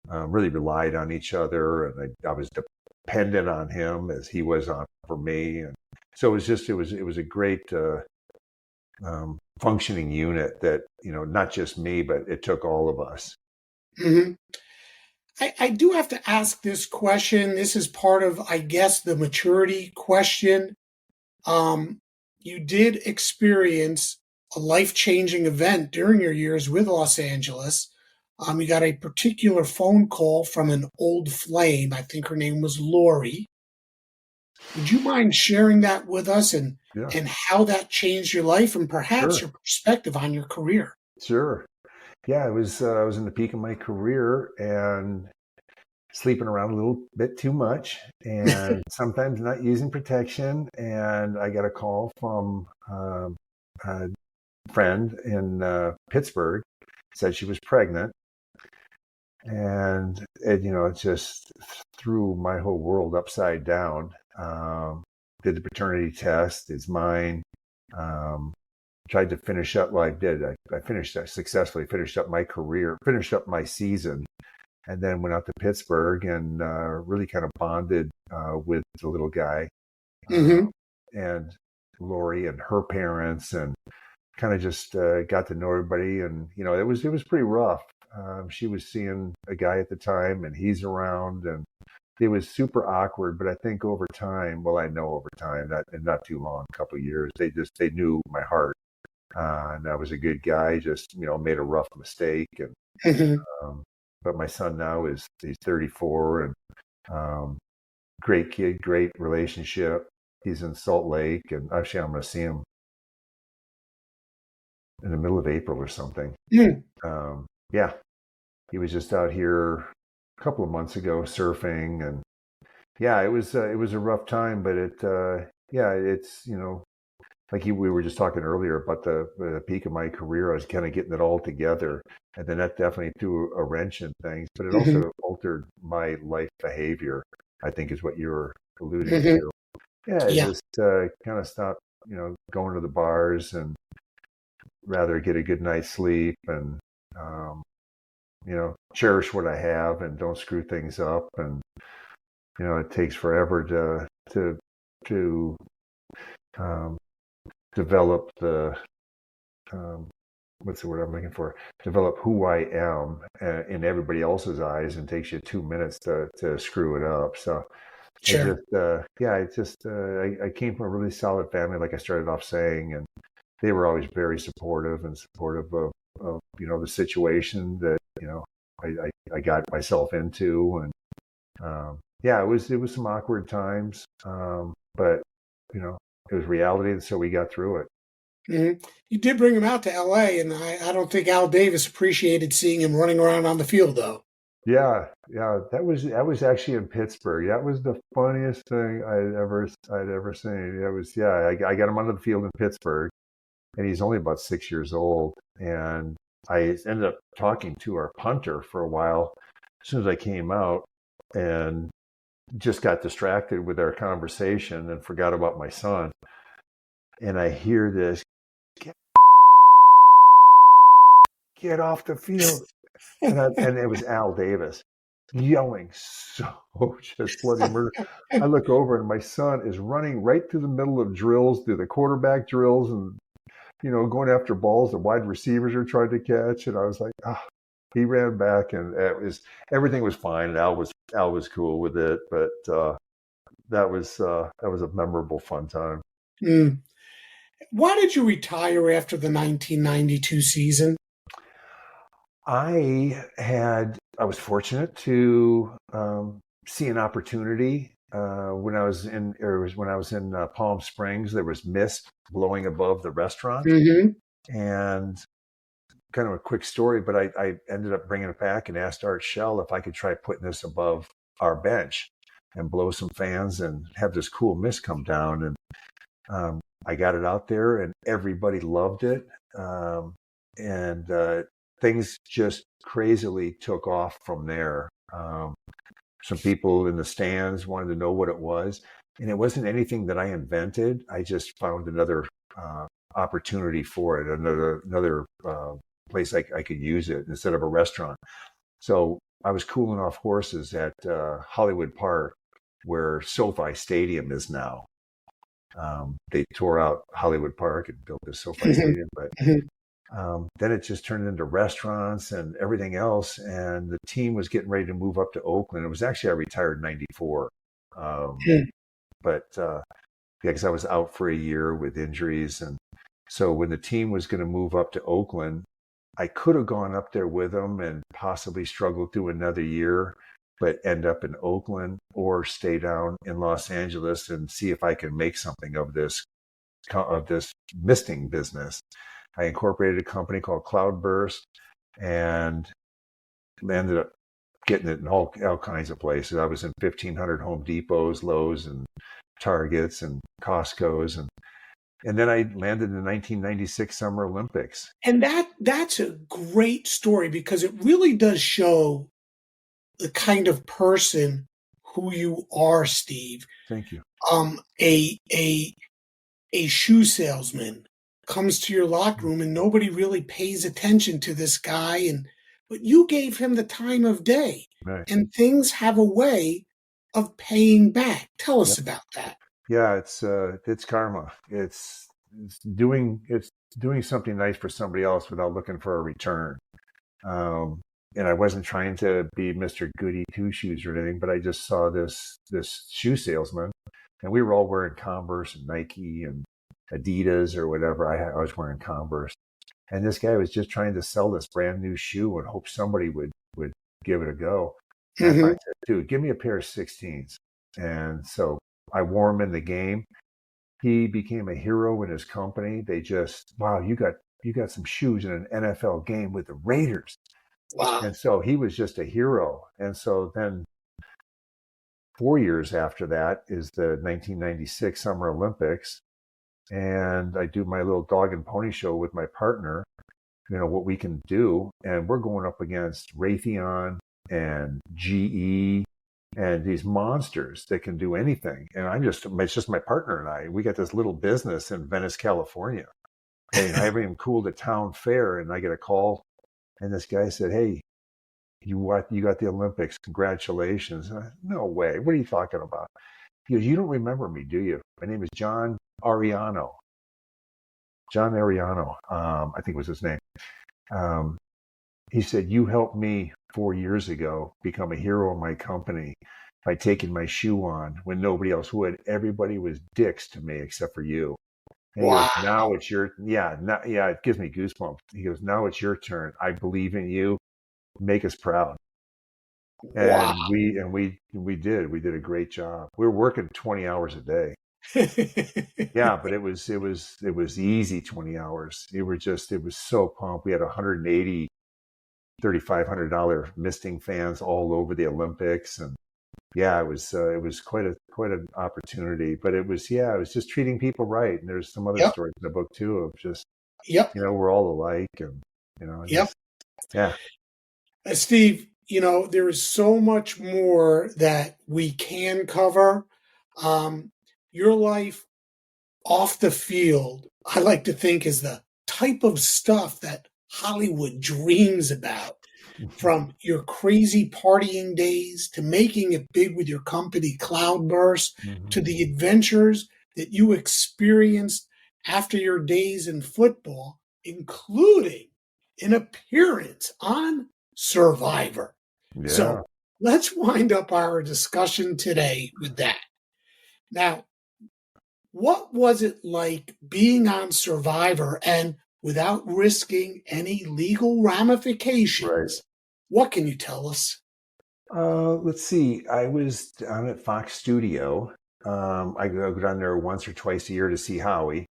and really relied on each other. And I was dependent on him as he was on for me. And so it was a great functioning unit that, not just me, but it took all of us. I do have to ask this question. This is part of, I guess, the maturity question. You did experience a life-changing event during your years with Los Angeles. You got a particular phone call from an old flame. I think her name was Lori. Would you mind sharing that with us and how that changed your life and perhaps your perspective on your career? Sure. Yeah, I was in the peak of my career and sleeping around a little bit too much and sometimes not using protection. And I got a call from a friend in Pittsburgh, said she was pregnant. And it just threw my whole world upside down. Did the paternity test, it's mine. Tried to finish up. Well, I did. I successfully finished up my career, finished up my season, and then went out to Pittsburgh and really kind of bonded with the little guy and Lori and her parents, and kind of just got to know everybody. And it was pretty rough. She was seeing a guy at the time, and he's around, and it was super awkward. But I think over time, not too long, a couple of years, they knew my heart. And I was a good guy, just, made a rough mistake. And, but my son now he's 34 and, great kid, great relationship. He's in Salt Lake, and actually I'm going to see him in the middle of April or something. He was just out here a couple of months ago surfing, and it was a rough time, but it's, like we were just talking earlier about the peak of my career. I was kind of getting it all together, and then that definitely threw a wrench in things. But it also altered my life behavior, I think, is what you were alluding to. Just kind of stopped, going to the bars and rather get a good night's sleep and, cherish what I have and don't screw things up. And it takes forever to develop the what's the word I'm looking for? Develop who I am in everybody else's eyes, and takes you 2 minutes to screw it up. So I came from a really solid family, like I started off saying, and they were always very supportive of the situation that I got myself into. And it was some awkward times, but it was reality, and so we got through it. You did bring him out to L.A., and I don't think Al Davis appreciated seeing him running around on the field, though. Yeah, that was actually in Pittsburgh. That was the funniest thing I'd ever seen. I got him onto the field in Pittsburgh, and he's only about 6 years old. And I ended up talking to our punter for a while as soon as I came out, and just got distracted with our conversation and forgot about my son. And I hear this, get off the field. And it was Al Davis yelling so just bloody murder. I look over and my son is running right through the middle of drills, through the quarterback drills, and going after balls that wide receivers are trying to catch. And I was like, he ran back, and everything was fine. And Al was cool with it, but that was a memorable, fun time. Why did you retire after the 1992 season? I was fortunate to see an opportunity when I was in Palm Springs. There was mist blowing above the restaurant, and kind of a quick story, but I ended up bringing it back and asked Art Shell if I could try putting this above our bench and blow some fans and have this cool mist come down. And I got it out there, and everybody loved it. And things just crazily took off from there. Some people in the stands wanted to know what it was, and it wasn't anything that I invented. I just found another opportunity for it, another place I could use it instead of a restaurant. So I was cooling off horses at Hollywood Park, where SoFi Stadium is now. They tore out Hollywood Park and built this SoFi Stadium, but then it just turned into restaurants and everything else. And the team was getting ready to move up to Oakland. It was actually, I retired in '94. But because I was out for a year with injuries. And so when the team was going to move up to Oakland, I could have gone up there with them and possibly struggled through another year, but end up in Oakland or stay down in Los Angeles and see if I can make something of this misting business. I incorporated a company called Cloudburst and ended up getting it in all kinds of places. I was in 1,500 Home Depots, Lowe's, and Targets, and Costco's, and then I landed in the 1996 Summer Olympics. And that's a great story, because it really does show the kind of person who you are, Steve. Thank you. A shoe salesman comes to your locker room and nobody really pays attention to this guy, but you gave him the time of day. Right. And things have a way of paying back. Tell us about that. Yeah, it's karma. It's doing something nice for somebody else without looking for a return. And I wasn't trying to be Mr. Goody Two Shoes or anything, but I just saw this shoe salesman, and we were all wearing Converse and Nike and Adidas or whatever. I was wearing Converse, and this guy was just trying to sell this brand new shoe and hope somebody would give it a go. And I said, dude, give me a pair of 16s. And so I wore him in the game. He became a hero in his company. They just, wow, you got some shoes in an NFL game with the Raiders. Wow. And so he was just a hero. And so then 4 years after that is the 1996 Summer Olympics. And I do my little dog and pony show with my partner, what we can do. And we're going up against Raytheon and GE and these monsters that can do anything. And it's just my partner and I. We got this little business in Venice, California. And I haven't even cooled a town fair, and I get a call. And this guy said, "Hey, you got the Olympics. Congratulations." And I said, "No way. What are you talking about?" He goes, "You don't remember me, do you? My name is John Ariano." John Ariano, I think was his name. He said, "You helped me 4 years ago become a hero in my company by taking my shoe on when nobody else would. Everybody was dicks to me except for you." And he goes, "Now it's your it gives me goosebumps." He goes, "Now it's your turn. I believe in you. Make us proud." And we did a great job. We were working 20 hours a day. Yeah, but it was easy 20 hours. It was so pumped. We had 180 $3,500 misting fans all over the Olympics, and yeah, it was quite an opportunity. But it was just treating people right. And there's some other stories in the book too of just we're all alike, and Steve, there is so much more that we can cover. Your life off the field, I like to think, is the type of stuff that Hollywood dreams about, from your crazy partying days to making it big with your company Cloudburst, to the adventures that you experienced after your days in football, including an appearance on Survivor. Yeah. So let's wind up our discussion today with that. Now, what was it like being on Survivor, and without risking any legal Right. ramifications. What can you tell us? Let's see. I was down at Fox Studio. I go down there once or twice a year to see Howie,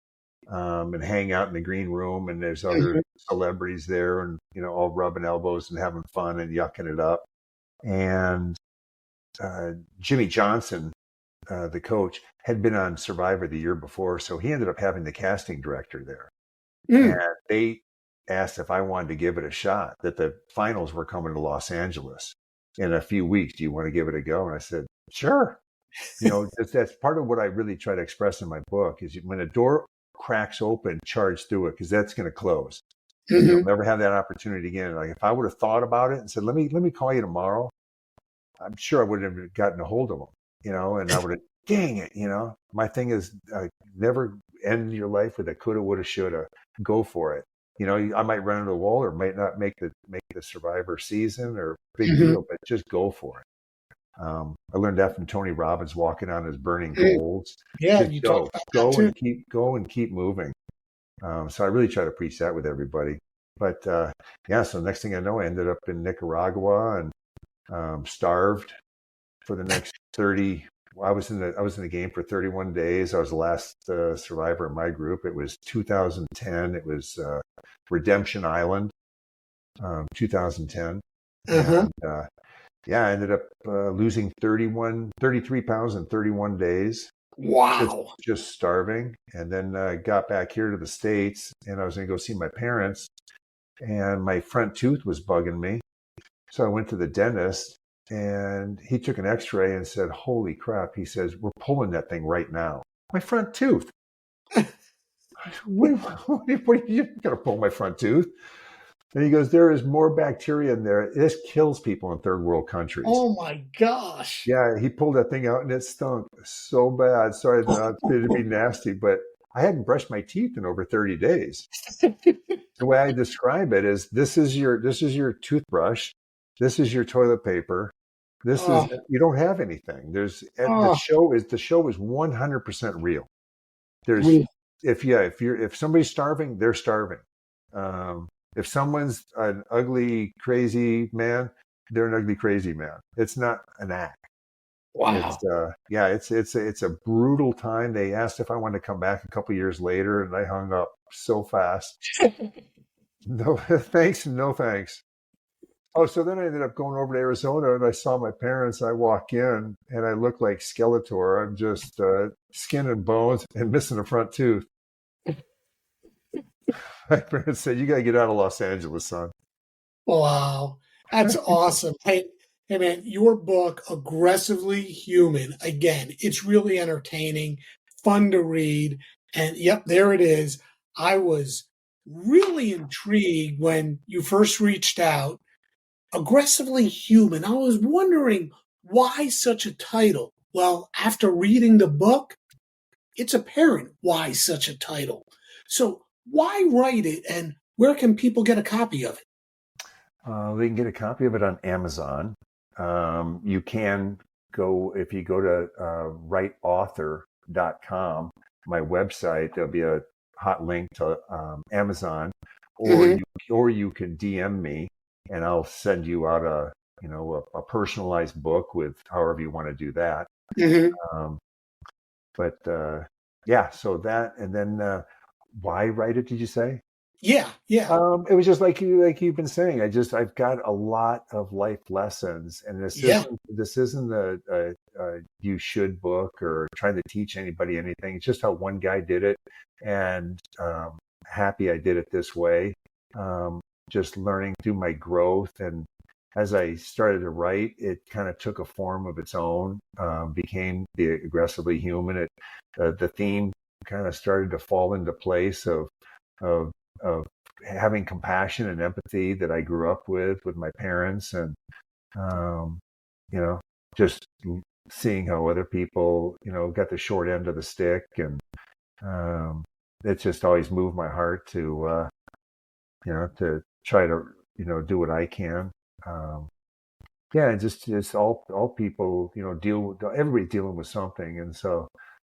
and hang out in the green room. And there's other Mhm. celebrities there, and all rubbing elbows and having fun and yucking it up. And Jimmy Johnson, the coach, had been on Survivor the year before, so he ended up having the casting director there. And Mm. they asked if I wanted to give it a shot, that the finals were coming to Los Angeles in a few weeks. Do you want to give it a go? And I said, sure. That's part of what I really try to express in my book is when a door cracks open, charge through it, because that's going to close. And you'll Mhm. never have that opportunity again. Like if I would have thought about it and said, let me call you tomorrow, I'm sure I would have gotten a hold of them, and I would have, dang it, my thing is never end your life with a coulda, woulda, shoulda. Go for it. I might run into a wall or might not make the Survivor season or big Mhm. deal, but just go for it. I learned that from Tony Robbins walking on his burning Mm. coals. Yeah, Just you talked go, about that go too. and keep moving. So I really try to preach that with everybody. But yeah, so next thing I know, I ended up in Nicaragua and starved for the next 30. I was in the game for 31 days. I was the last survivor in my group. It was 2010. It was Redemption Island, 2010. Uh-huh. And yeah, I ended up losing 33 pounds in 31 days, just Wow. just starving. And then got back here to the States, and I was going to go see my parents, and my front tooth was bugging me. So I went to the dentist, and he took an x-ray and said, holy crap. He says, we're pulling that thing right now. My front tooth. What are you going to pull my front tooth? And he goes, there is more bacteria in there. This kills people in third world countries. Oh my gosh. Yeah, he pulled that thing out and it stunk so bad. Sorry, not to be nasty, but I hadn't brushed my teeth in over 30 days. The way I describe it is this is your toothbrush, this is your toilet paper. This is Oh, You don't have anything. The oh, show is 100% real. There's we- if somebody's starving, they're starving. If someone's an ugly, crazy man, they're an ugly, crazy man. It's not an act. It's wow. yeah, it's a brutal time. They asked if I wanted to come back a couple years later, and I hung up so fast. No thanks, no thanks. Oh, so then I ended up going over to Arizona, and I saw my parents. I walk in, and I look like Skeletor. I'm just skin and bones and missing a front tooth. My parents said, "You got to get out of Los Angeles, son." Wow. That's awesome. Hey man, your book, Aggressively Human, again, it's really entertaining, fun to read. And yep, there it is. I was really intrigued when you first reached out. Aggressively Human. I was wondering why such a title. Well, after reading the book, it's apparent why such a title. So, why write it and where can people get a copy of it? They can get a copy of it on Amazon. You can go, if you go to writeauthor.com, my website, there'll be a hot link to Amazon, or Mhm. you can DM me, and I'll send you out a personalized book with however you want to do that. Mhm. Um, but yeah, so that, and then why write it? Did you say? Yeah, yeah, It was just like you've been saying. I've got a lot of life lessons, and yeah. this isn't a you should book or trying to teach anybody anything. It's just how one guy did it, and happy I did it this way. Just learning through my growth, and as I started to write, it kind of took a form of its own. Became the aggressively human. The theme kind of started to fall into place of of having compassion and empathy that I grew up with my parents, and um, just seeing how other people got the short end of the stick, and it just always moved my heart to try to do what I can. Um, yeah, and just all people everybody's dealing with something, and so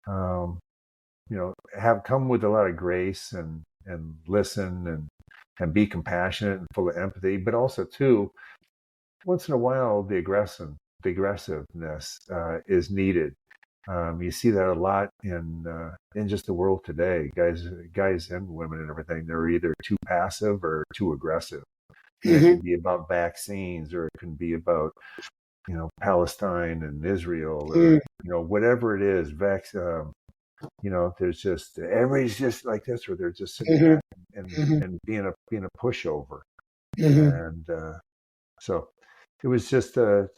um, have come with a lot of grace, and and listen and be compassionate and full of empathy, but also too, once in a while, the aggressiveness is needed. You see that a lot in just the world today. Guys and women and everything, they're either too passive or too aggressive. Mm-hmm. It can be about vaccines, or it can be about Palestine and Israel, or whatever it is. There's just everybody's just like this, or they're just sitting back and being a pushover, and so it was just a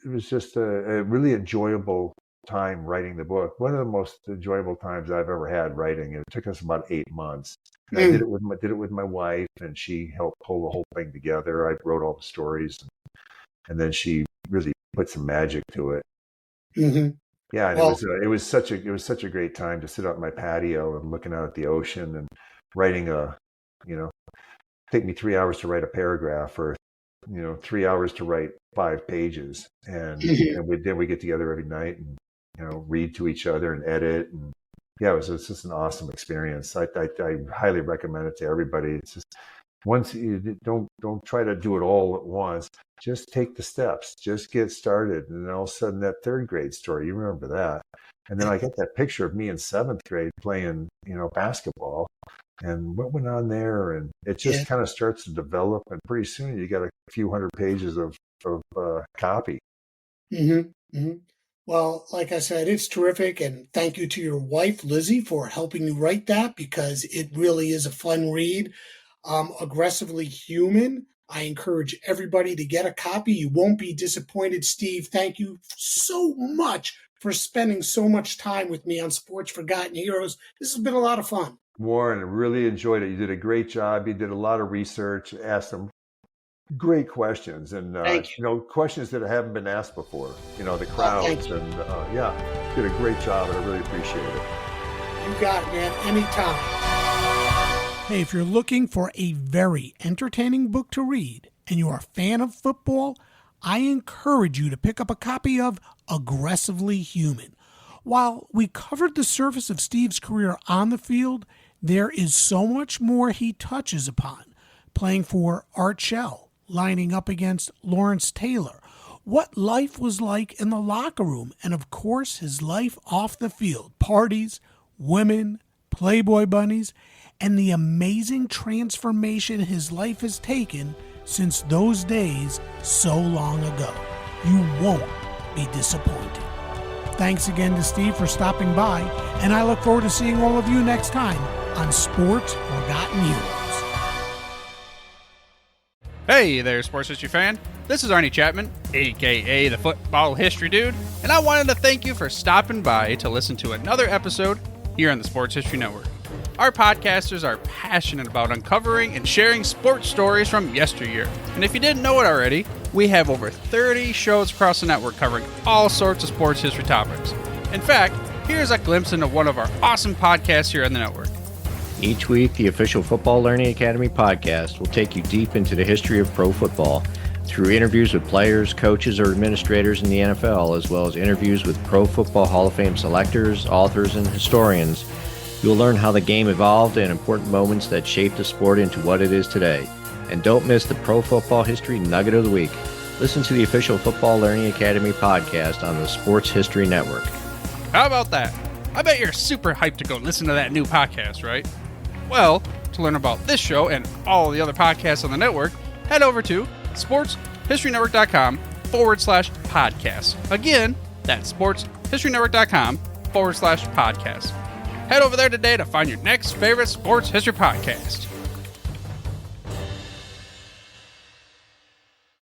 really enjoyable time writing the book. One of the most enjoyable times I've ever had writing. It took us about 8 months. I did it with my wife, and she helped pull the whole thing together. I wrote all the stories, and then she really put some magic to it. Mm-hmm. Yeah, and it was such a great time to sit out on my patio and looking out at the ocean and writing take me 3 hours to write a paragraph, or 3 hours to write 5 pages, and then we get together every night and read to each other and edit, and it's just an awesome experience. I highly recommend it to everybody. It's just, once you don't try to do it all at once, just take the steps, just get started, and then all of a sudden that 3rd grade story, you remember that, and then I get that picture of me in 7th grade playing basketball, and what went on there, and it just kind of starts to develop, and pretty soon you got a few hundred pages of copy. Well, like I said, it's terrific, and thank you to your wife, Lizzie, for helping you write that, because it really is a fun read. Aggressively Human. I encourage everybody to get a copy. You won't be disappointed. Steve, thank you so much for spending so much time with me on Sports Forgotten Heroes. This has been a lot of fun. Warren, I really enjoyed it. You did a great job. You did a lot of research, asked some great questions, and questions that haven't been asked before. The crowds, and did a great job, and I really appreciate it. You got it, man. Anytime. Hey, if you're looking for a very entertaining book to read and you're a fan of football, I encourage you to pick up a copy of Aggressively Human. While we covered the surface of Steve's career on the field, there is so much more he touches upon. Playing for Art Shell, lining up against Lawrence Taylor, what life was like in the locker room, and of course his life off the field, parties, women, Playboy bunnies, and the amazing transformation his life has taken since those days so long ago. You won't be disappointed. Thanks again to Steve for stopping by, and I look forward to seeing all of you next time on Sports Forgotten Heroes. Hey there, sports history fan. This is Arnie Chapman, aka the Football History Dude, and I wanted to thank you for stopping by to listen to another episode here on the Sports History Network. Our podcasters are passionate about uncovering and sharing sports stories from yesteryear. And if you didn't know it already, we have over 30 shows across the network covering all sorts of sports history topics. In fact, here's a glimpse into one of our awesome podcasts here on the network. Each week, the official Football Learning Academy podcast will take you deep into the history of pro football through interviews with players, coaches, or administrators in the NFL, as well as interviews with Pro Football Hall of Fame selectors, authors, and historians. You'll learn how the game evolved and important moments that shaped the sport into what it is today. And don't miss the Pro Football History Nugget of the Week. Listen to the official Football Learning Academy podcast on the Sports History Network. How about that? I bet you're super hyped to go listen to that new podcast, right? Well, to learn about this show and all the other podcasts on the network, head over to sportshistorynetwork.com/podcast. Again, that's sportshistorynetwork.com/podcast. Head over there today to find your next favorite sports history podcast.